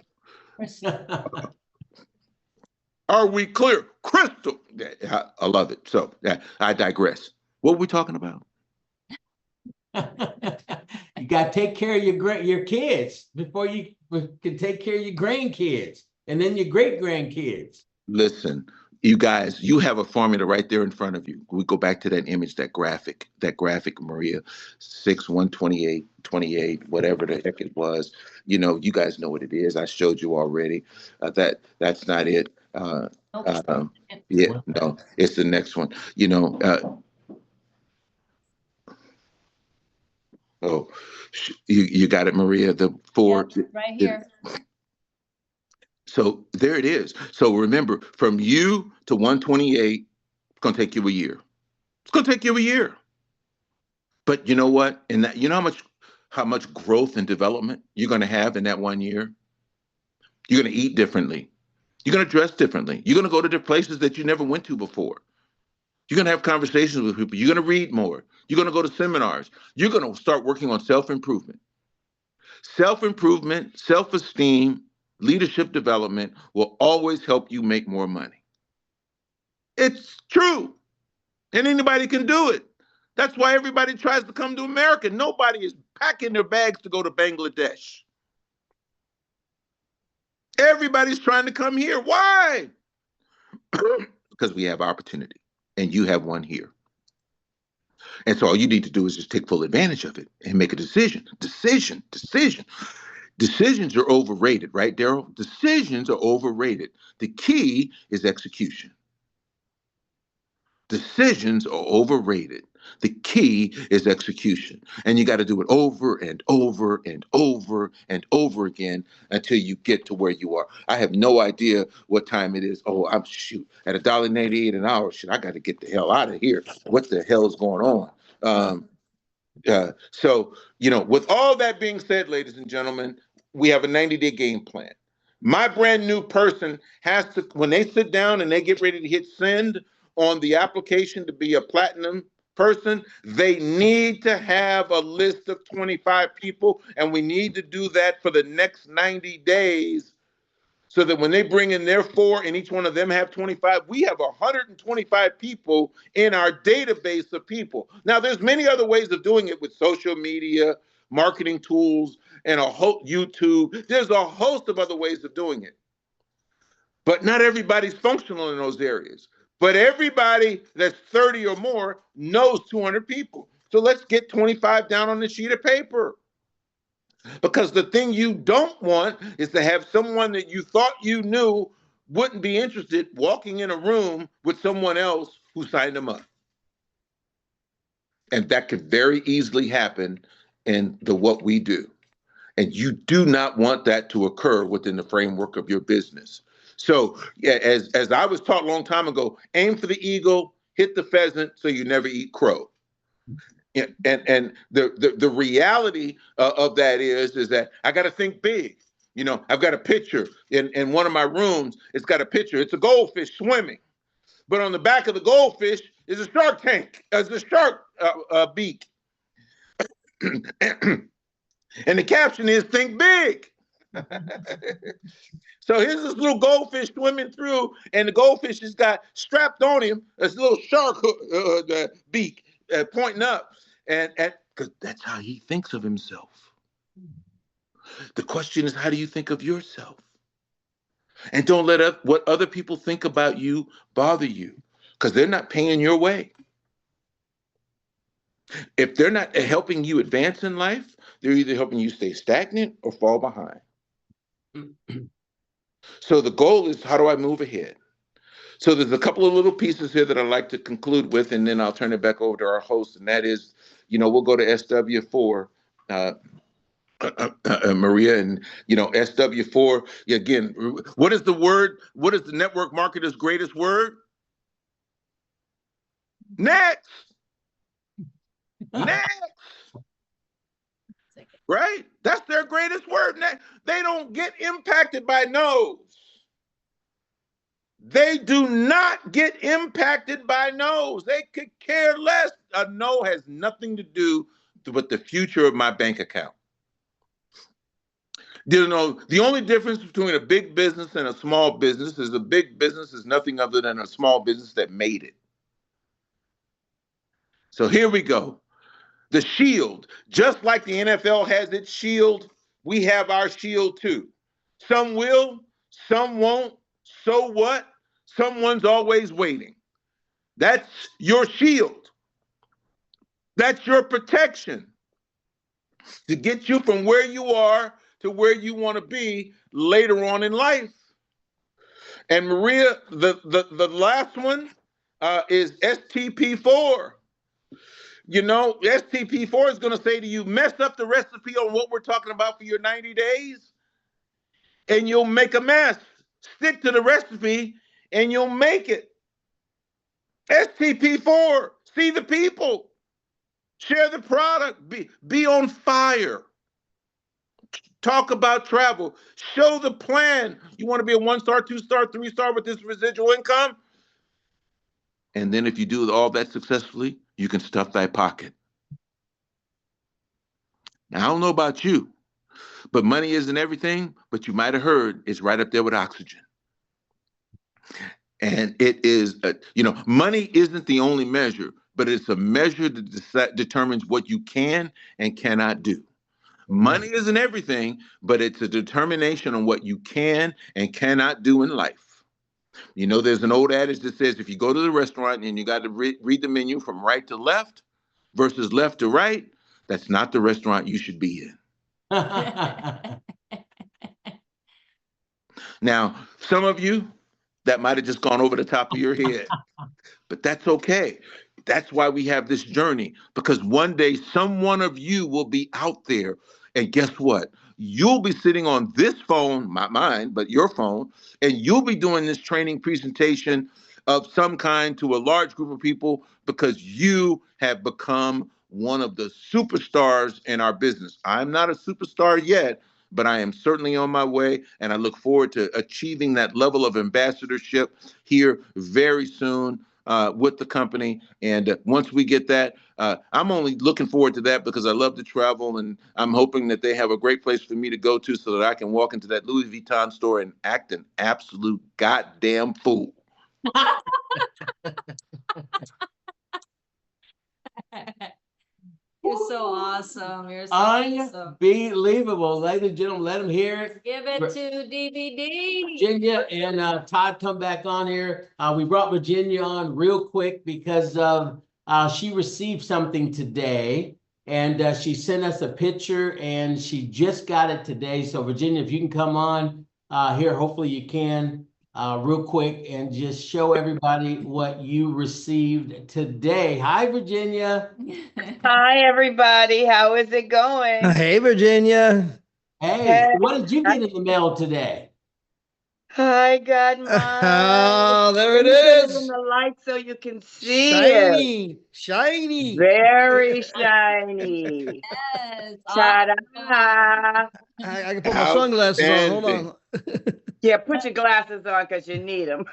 Are we clear, Crystal? I love it. So I digress. What were we talking about? You got to take care of your kids before you can take care of your grandkids and then your great grandkids. Listen, you guys, you have a formula right there in front of you. We go back to that image, that graphic, Maria, 6, 128, 28, whatever the heck it was. You guys know what it is. I showed you already. That's not it. Yeah, no, it's the next one. Oh, you got it, Maria. The 4 right here. So there it is. So remember, from you to 128, it's going to take you a year. It's going to take you a year. But you know what? And that, how much how much growth and development you're going to have in that 1 year? You're going to eat differently. You're going to dress differently. You're going to go to the places that you never went to before. You're going to have conversations with people. You're going to read more. You're going to go to seminars. You're going to start working on self-improvement. Self-improvement, self-esteem, leadership development will always help you make more money. It's true. And anybody can do it. That's why everybody tries to come to America. Nobody is packing their bags to go to Bangladesh. Everybody's trying to come here. Why? Because we have opportunity, and you have one here. And so all you need to do is just take full advantage of it and make a decision. Decision. Decisions are overrated, right, Daryl? Decisions are overrated. The key is execution. Decisions are overrated. The key is execution. And you got to do it over and over and over and over again until you get to where you are. I have no idea what time it is. Oh, I'm shoot at $1.98 an hour. Shit, I got to get the hell out of here. What the hell is going on? So, with all that being said, ladies and gentlemen, we have a 90-day game plan. My brand new person has to, when they sit down and they get ready to hit send on the application to be a platinum person, they need to have a list of 25 people, and we need to do that for the next 90 days so that when they bring in their 4 and each one of them have 25, we have 125 people in our database of people. Now, there's many other ways of doing it with social media, marketing tools, and YouTube. There's a host of other ways of doing it. But not everybody's functional in those areas. But everybody that's 30 or more knows 200 people. So let's get 25 down on the sheet of paper. Because the thing you don't want is to have someone that you thought you knew wouldn't be interested walking in a room with someone else who signed them up. And that could very easily happen in what we do. And you do not want that to occur within the framework of your business. So yeah, as I was taught a long time ago, aim for the eagle, hit the pheasant so you never eat crow. And the reality of that is that I got to think big. I've got a picture in one of my rooms. It's got a picture. It's a goldfish swimming. But on the back of the goldfish is a shark tank, as a shark beak. And the caption is, think big. So here's this little goldfish swimming through, and the goldfish has got strapped on him this little shark beak pointing up. And because that's how he thinks of himself. The question is, how do you think of yourself? And don't let what other people think about you bother you, because they're not paying your way. If they're not helping you advance in life, they're either helping you stay stagnant or fall behind. So the goal is, how do I move ahead? So there's a couple of little pieces here that I'd like to conclude with, and then I'll turn it back over to our host, and that is, we'll go to SW4, Maria, and, SW4, again, what is the word? What is the network marketer's greatest word? Next. Next. Right? That's their greatest word. They don't get impacted by no's. They do not get impacted by no's. They could care less. A no has nothing to do with the future of my bank account. The only difference between a big business and a small business is a big business is nothing other than a small business that made it. So here we go. The shield, just like the NFL has its shield, we have our shield too. Some will, some won't. So what? Someone's always waiting. That's your shield. That's your protection to get you from where you are to where you want to be later on in life. And Maria, the last one is STP4. STP4 is going to say to you, mess up the recipe on what we're talking about for your 90 days, and you'll make a mess. Stick to the recipe, and you'll make it. STP4, see the people. Share the product. Be on fire. Talk about travel. Show the plan. You want to be a 1-star, 2-star, 3-star with this residual income? And then if you do all that successfully, you can stuff that pocket. Now, I don't know about you, but money isn't everything, but you might have heard it's right up there with oxygen. And it is, money isn't the only measure, but it's a measure that determines what you can and cannot do. Money isn't everything, but it's a determination on what you can and cannot do in life. There's an old adage that says if you go to the restaurant and you got to read the menu from right to left versus left to right, that's not the restaurant you should be in. Now, some of you, that might have just gone over the top of your head, but that's okay. That's why we have this journey, because one day some one of you will be out there, and guess what? You'll be sitting on this phone, not mine, but your phone, and you'll be doing this training presentation of some kind to a large group of people because you have become one of the superstars in our business. I'm not a superstar yet, but I am certainly on my way, and I look forward to achieving that level of ambassadorship here very soon with the company. And once we get that, I'm only looking forward to that because I love to travel, and I'm hoping that they have a great place for me to go to so that I can walk into that Louis Vuitton store and act an absolute goddamn fool. You're so awesome. You're so awesome. Unbelievable. Ladies and gentlemen, let them hear it. Give it to DVD. Virginia and Todd come back on here. We brought Virginia on real quick because she received something today, and she sent us a picture, and she just got it today. So Virginia, if you can come on here, hopefully you can. Real quick and just show everybody what you received today. Hi, Virginia. Hi, everybody. How is it going? Hey, Virginia. Hey, what did you get in the mail today? I got mine. Oh, there it Put it in is. the light so you can see Shiny, shiny. Very shiny. Yes. Ta-da. I can put my sunglasses on. Hold on. Yeah, put your glasses on because you need them.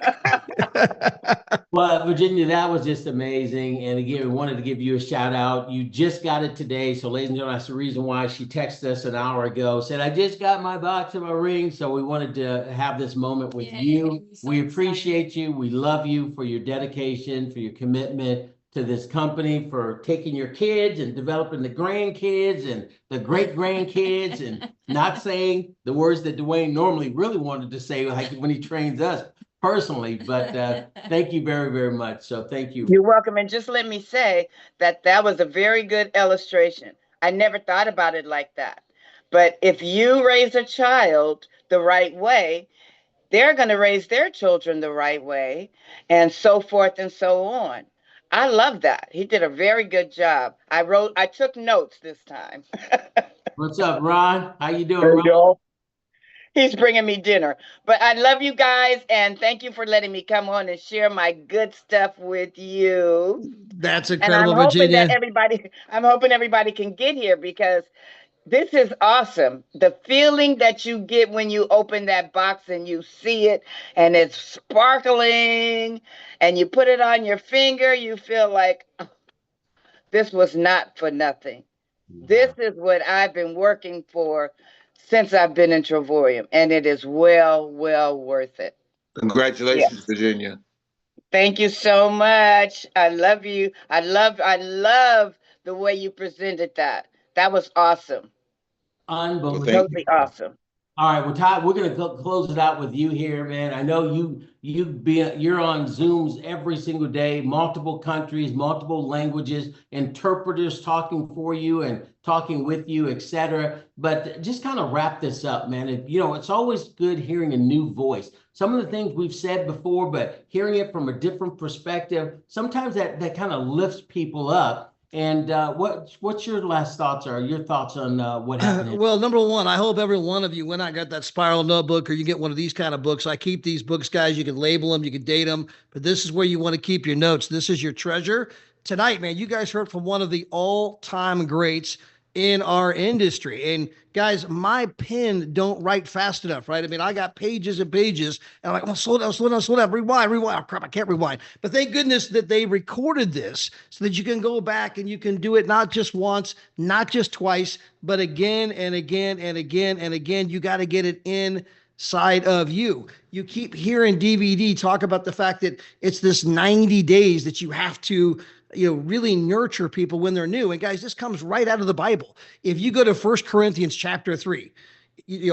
Well, Virginia, that was just amazing. And again, we wanted to give you a shout out. You just got it today. So ladies and gentlemen, that's the reason why she texted us an hour ago, said, I just got my box and my ring. So we wanted to have this moment with you. So we appreciate you. We love you for your dedication, for your commitment to this company, for taking your kids and developing the grandkids and the great grandkids and not saying the words that Dwayne normally really wanted to say, like when he trains us personally. But thank you very, very much. So thank you. You're welcome. And just let me say that was a very good illustration. I never thought about it like that. But if you raise a child the right way, they're going to raise their children the right way, and so forth and so on. I love that. He did a very good job. I took notes this time. What's up, Ron? How you doing, Ron? He's bringing me dinner. But I love you guys, and thank you for letting me come on and share my good stuff with you. That's And incredible, I'm hoping Virginia. that I'm hoping everybody can get here because this is awesome. The feeling that you get when you open that box and you see it and it's sparkling and you put it on your finger, you feel like, oh, this was not for nothing. This is what I've been working for since I've been in Travorium, and it is well worth it. Congratulations, Yes. Virginia. Thank you so much. I love you. I love the way you presented that. That was awesome. Unbelievable. Totally awesome. All right, well, Todd, we're going to close it out with you here, man. I know you're on Zooms every single day, multiple countries, multiple languages, interpreters talking for you and talking with you, etc. But just kind of wrap this up, man. It's always good hearing a new voice. Some of the things we've said before, but hearing it from a different perspective, sometimes that kind of lifts people up. And what's your last thoughts or your thoughts on what happened? Well, number one, I hope every one of you went out and got that spiral notebook, or you get one of these kind of books. I keep these books, guys. You can label them, you can date them, but this is where you want to keep your notes. This is your treasure. tonight, man, you guys heard from one of the all-time greats in our industry. And guys, my pen don't write fast enough, right? I mean, I got pages and pages, and I'm like, oh, slow down, slow down, slow down, rewind. Oh, crap, I can't rewind. But thank goodness that they recorded this so that you can go back and you can do it not just once, not just twice, but again and again and again and again. You got to get it inside of you. You keep hearing DVD talk about the fact that it's this 90 days that you have to really nurture people when they're new. And guys, this comes right out of the Bible. If you go to 1 Corinthians chapter 3,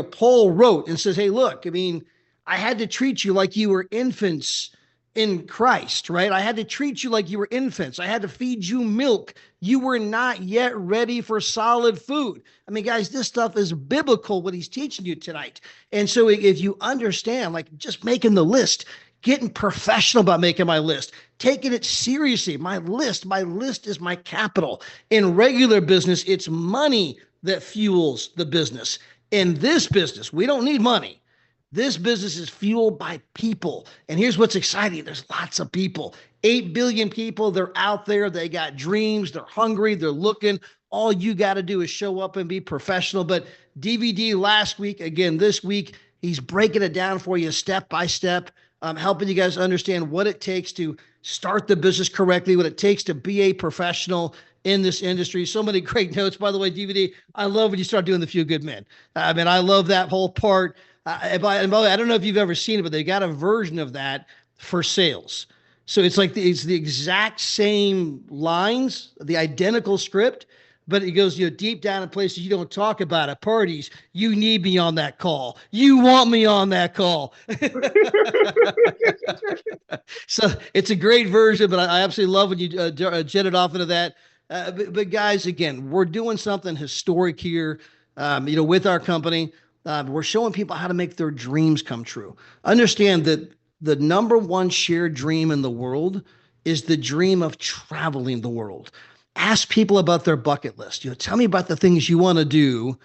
Paul wrote and says, hey, look, I mean, I had to treat you like you were infants in Christ, right? I had to treat you like you were infants. I had to feed you milk. You were not yet ready for solid food. I mean, guys, this stuff is biblical, what he's teaching you tonight. And so if you understand, like just making the list, getting professional about making my list, taking it seriously. My list is my capital. In regular business, it's money that fuels the business. In this business, we don't need money. This business is fueled by people. And here's what's exciting. There's lots of people, 8 billion people. They're out there. They got dreams. They're hungry. They're looking. All you got to do is show up and be professional. But DVD last week, again, this week, he's breaking it down for you step by step. Helping you guys understand what it takes to start the business correctly, what it takes to be a professional in this industry. So many great notes. By the way, DVD, I love when you start doing the Few Good Men. I mean, I love that whole part. And by the way, I don't know if you've ever seen it, but they got a version of that for sales. So it's like it's the exact same lines, the identical script, but it goes, deep down in places you don't talk about at parties. You need me on that call. You want me on that call. So it's a great version, but I absolutely love when you jetted off into that. But guys, again, we're doing something historic here, with our company. We're showing people how to make their dreams come true. Understand that the number one shared dream in the world is the dream of traveling the world. Ask people about their bucket list. Tell me about the things you want to do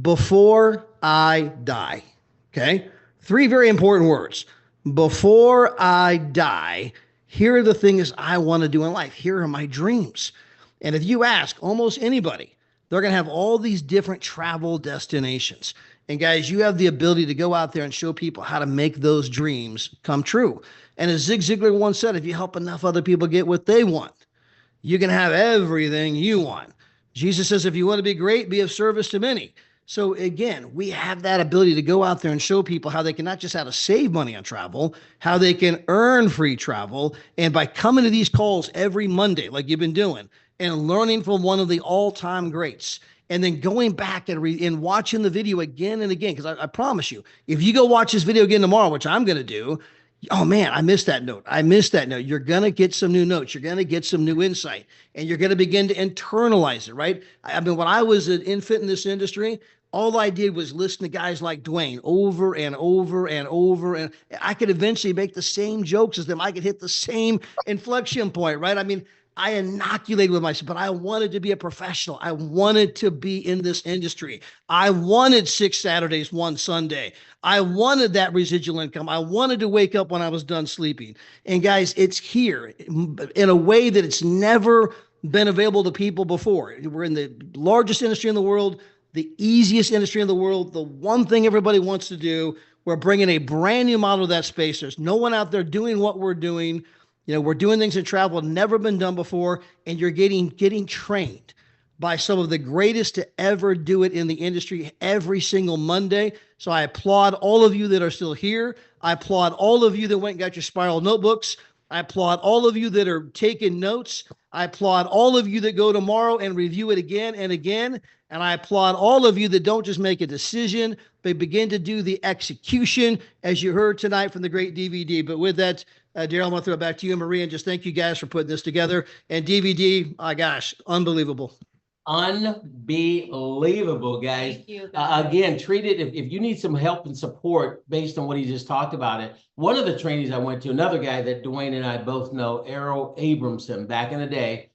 before I die. Okay? 3 very important words. Before I die, here are the things I want to do in life. Here are my dreams. And if you ask almost anybody, they're going to have all these different travel destinations. And guys, you have the ability to go out there and show people how to make those dreams come true. And as Zig Ziglar once said, if you help enough other people get what they want, you can have everything you want. Jesus says, if you want to be great, be of service to many. So again, we have that ability to go out there and show people how they can not just how to save money on travel, how they can earn free travel. And by coming to these calls every Monday, like you've been doing, and learning from one of the all-time greats, and then going back and watching the video again and again, because I promise you, if you go watch this video again tomorrow, which I'm going to do, oh man, I missed that note. You're going to get some new notes. You're going to get some new insight, and you're going to begin to internalize it, right? I mean, when I was an infant in this industry, all I did was listen to guys like Dwayne over and over and over, and I could eventually make the same jokes as them. I could hit the same inflection point, right? I mean, I inoculated with myself, but I wanted to be a professional. I wanted to be in this industry. I wanted 6 Saturdays, 1 Sunday. I wanted that residual income. I wanted to wake up when I was done sleeping. And guys, it's here in a way that it's never been available to people before. We're in the largest industry in the world, the easiest industry in the world, the one thing everybody wants to do. We're bringing a brand new model to that space. There's no one out there doing what we're doing. We're doing things in travel never been done before, and you're getting trained by some of the greatest to ever do it in the industry every single Monday. So I applaud all of you that are still here. I applaud all of you that went and got your spiral notebooks. I applaud all of you that are taking notes. I applaud all of you that go tomorrow and review it again and again. And I applaud all of you that don't just make a decision, but begin to do the execution, as you heard tonight from the great DVD. But with that, Daryl, I'm going to throw it back to you and Maria, and just thank you guys for putting this together. And DVD, my gosh, unbelievable. Unbelievable, guys. Thank you. Again, treat it, if you need some help and support based on what he just talked about it. One of the trainings I went to, another guy that Dwayne and I both know, Errol Abramson, back in the day,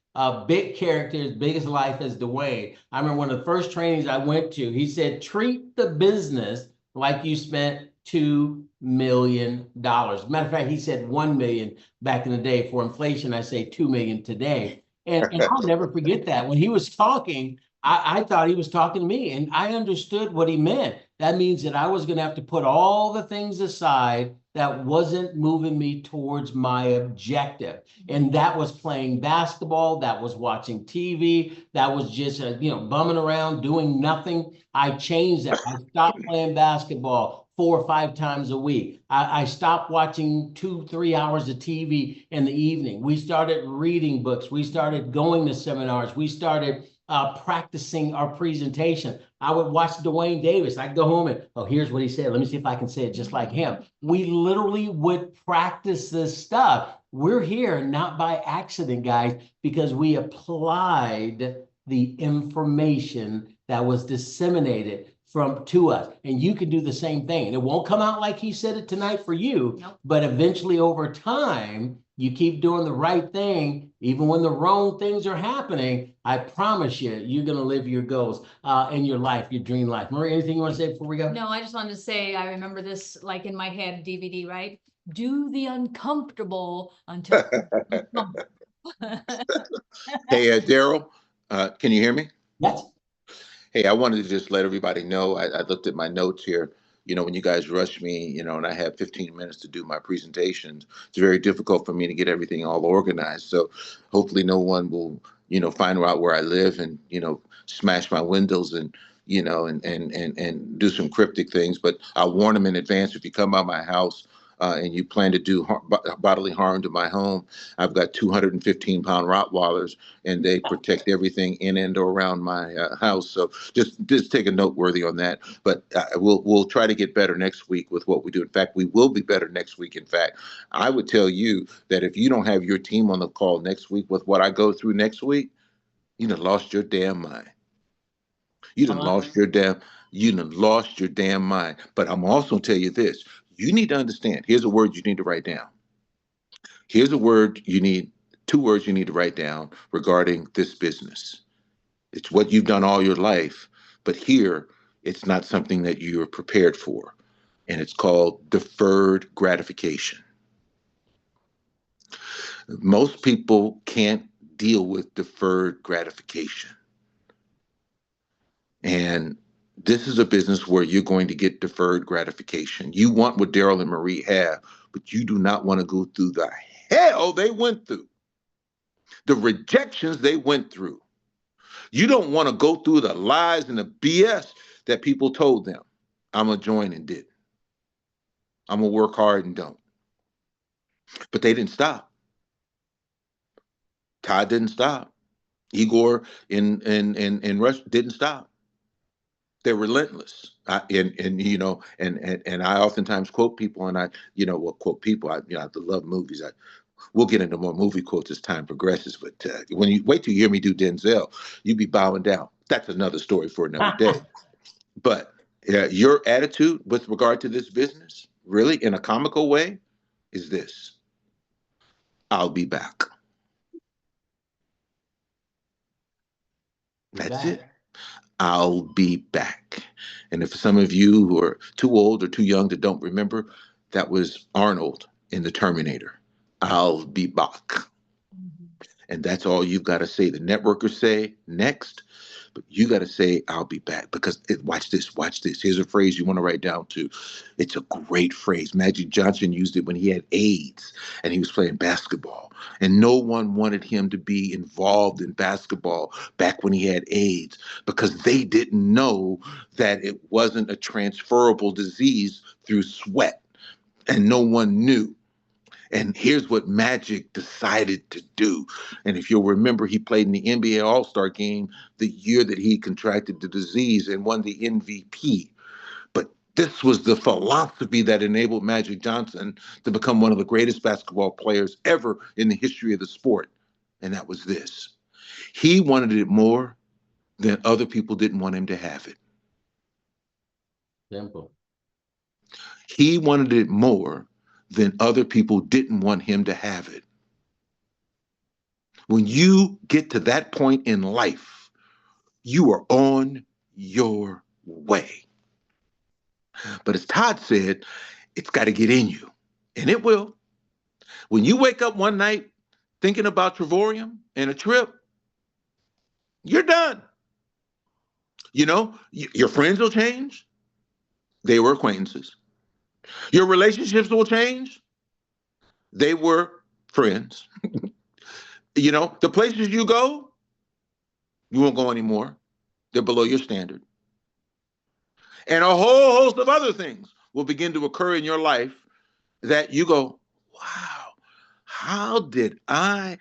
big character, as big as life as Dwayne. I remember one of the first trainings I went to, he said, treat the business like you spent $2 million. Matter of fact, he said 1 million back in the day. For inflation, I say 2 million today. And I'll never forget that. When he was talking, I thought he was talking to me, and I understood what he meant. That means that I was going to have to put all the things aside that wasn't moving me towards my objective. And that was playing basketball, that was watching TV, that was just, bumming around, doing nothing. I changed that. I stopped playing basketball 4 or 5 times a week. I stopped watching 2, 3 hours of TV in the evening. We started reading books. We started going to seminars. We started practicing our presentation. I would watch Dwayne Davis. I'd go home and, oh, here's what he said. Let me see if I can say it just like him. We literally would practice this stuff. We're here not by accident, guys, because we applied the information that was disseminated to us. And you can do the same thing. And it won't come out like he said it tonight for you, Nope. but eventually over time, you keep doing the right thing, even when the wrong things are happening. I promise you, you're going to live your goals in your life, your dream life. Marie, anything you want to say before we go? No, I just wanted to say, I remember this like in my head, DVD, right? Do the uncomfortable until. Hey, Daryl, can you hear me? Yes. Hey, I wanted to just let everybody know, I looked at my notes here. When you guys rush me, and I have 15 minutes to do my presentations, it's very difficult for me to get everything all organized. So hopefully no one will, find out where I live and, smash my windows and, and do some cryptic things. But I'll warn them in advance. If you come by my house and you plan to do bodily harm to my home, I've got 215-pound Rottweilers, and they protect everything in and around my house. So just take a noteworthy on that. But we'll try to get better next week with what we do. In fact, we will be better next week. In fact, I would tell you that if you don't have your team on the call next week with what I go through next week, you done lost your damn mind. You done lost your damn mind. But I'm also tell you this. You need to understand. Here's a word you need to write down. Here's a word you need, 2 words you need to write down regarding this business. It's what you've done all your life, but here it's not something that you're prepared for. And it's called deferred gratification. Most people can't deal with deferred gratification. And this is a business where you're going to get deferred gratification. You want what Daryl and Marie have, but you do not want to go through the hell they went through, the rejections they went through. You don't want to go through the lies and the BS that people told them. I'm going to join and didn't. I'm going to work hard and don't. But they didn't stop. Todd didn't stop. Igor in Rush didn't stop. They're relentless. I oftentimes quote people, and I quote people. I love movies. We'll get into more movie quotes as time progresses. But when you wait till you hear me do Denzel, you be bowing down. That's another story for another day. But your attitude with regard to this business, really in a comical way, is this: I'll be back. That's it. I'll be back. And if some of you who are too old or too young that don't remember, that was Arnold in The Terminator. I'll be back. Mm-hmm. And that's all you've got to say. The networkers say next, but you got to say, I'll be back. Because watch this. Here's a phrase you want to write down too. It's a great phrase. Magic Johnson used it when he had AIDS and he was playing basketball. And no one wanted him to be involved in basketball back when he had AIDS because they didn't know that it wasn't a transferable disease through sweat. And no one knew. And here's what Magic decided to do. And if you'll remember, he played in the NBA All-Star game the year that he contracted the disease and won the MVP. But this was the philosophy that enabled Magic Johnson to become one of the greatest basketball players ever in the history of the sport. And that was this. He wanted it more than other people didn't want him to have it. Simple. He wanted it more than other people didn't want him to have it. When you get to that point in life, you are on your way. But as Todd said, it's got to get in you, and it will. When you wake up one night thinking about Travorium and a trip, you're done. You know, your friends will change. They were acquaintances. Your relationships will change. They were friends. You know, the places you go, you won't go anymore. They're below your standard. And a whole host of other things will begin to occur in your life that you go, wow, how did I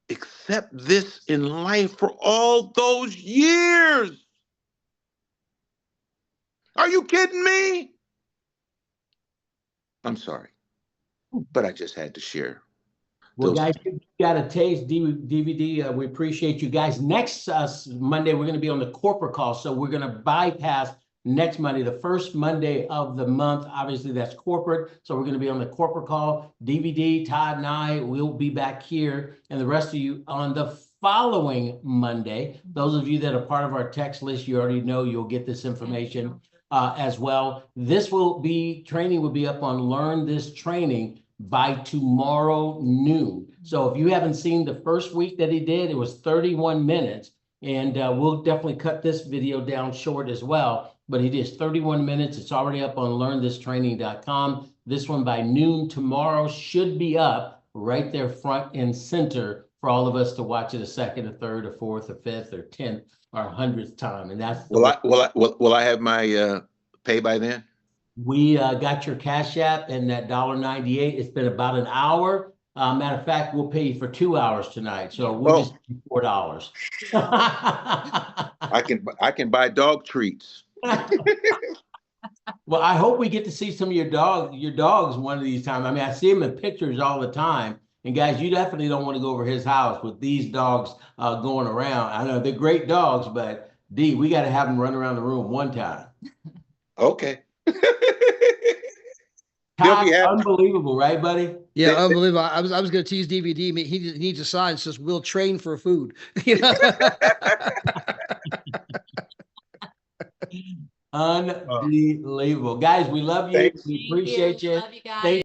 accept this in life for all those years? Are you kidding me? I'm sorry, but I just had to share. Well, guys, you got a taste DVD. We appreciate you guys. Next Monday, we're going to be on the corporate call. So we're going to bypass next Monday, the first Monday of the month. Obviously, that's corporate. So we're going to be on the corporate call. DVD, Todd and I will be back here, and the rest of you on the following Monday. Those of you that are part of our text list, you already know you'll get this information as well. Training will be up on Learn This Training by tomorrow noon. So if you haven't seen the first week that he did, it was 31 minutes. And we'll definitely cut this video down short as well. But it is 31 minutes. It's already up on learnthistraining.com. This one by noon tomorrow should be up right there front and center for all of us to watch it a second, a third, a fourth, a fifth, or 10th, or 100th time. And that's will I have my pay by then? We got your Cash App and that $1.98. It's been about an hour. Matter of fact, we'll pay you for 2 hours tonight. So we'll just pay $4. I can buy dog treats. Well, I hope we get to see some of your dogs one of these times. I mean, I see them in pictures all the time. And guys, you definitely don't want to go over his house with these dogs going around. I know they're great dogs, but D, we got to have them run around the room one time. Okay. Todd, unbelievable, right, buddy? Yeah, unbelievable. I was going to tease DVD. He needs a sign that says "We'll train for food." You know? Unbelievable, guys. We love you. We appreciate you. Love you guys. Thank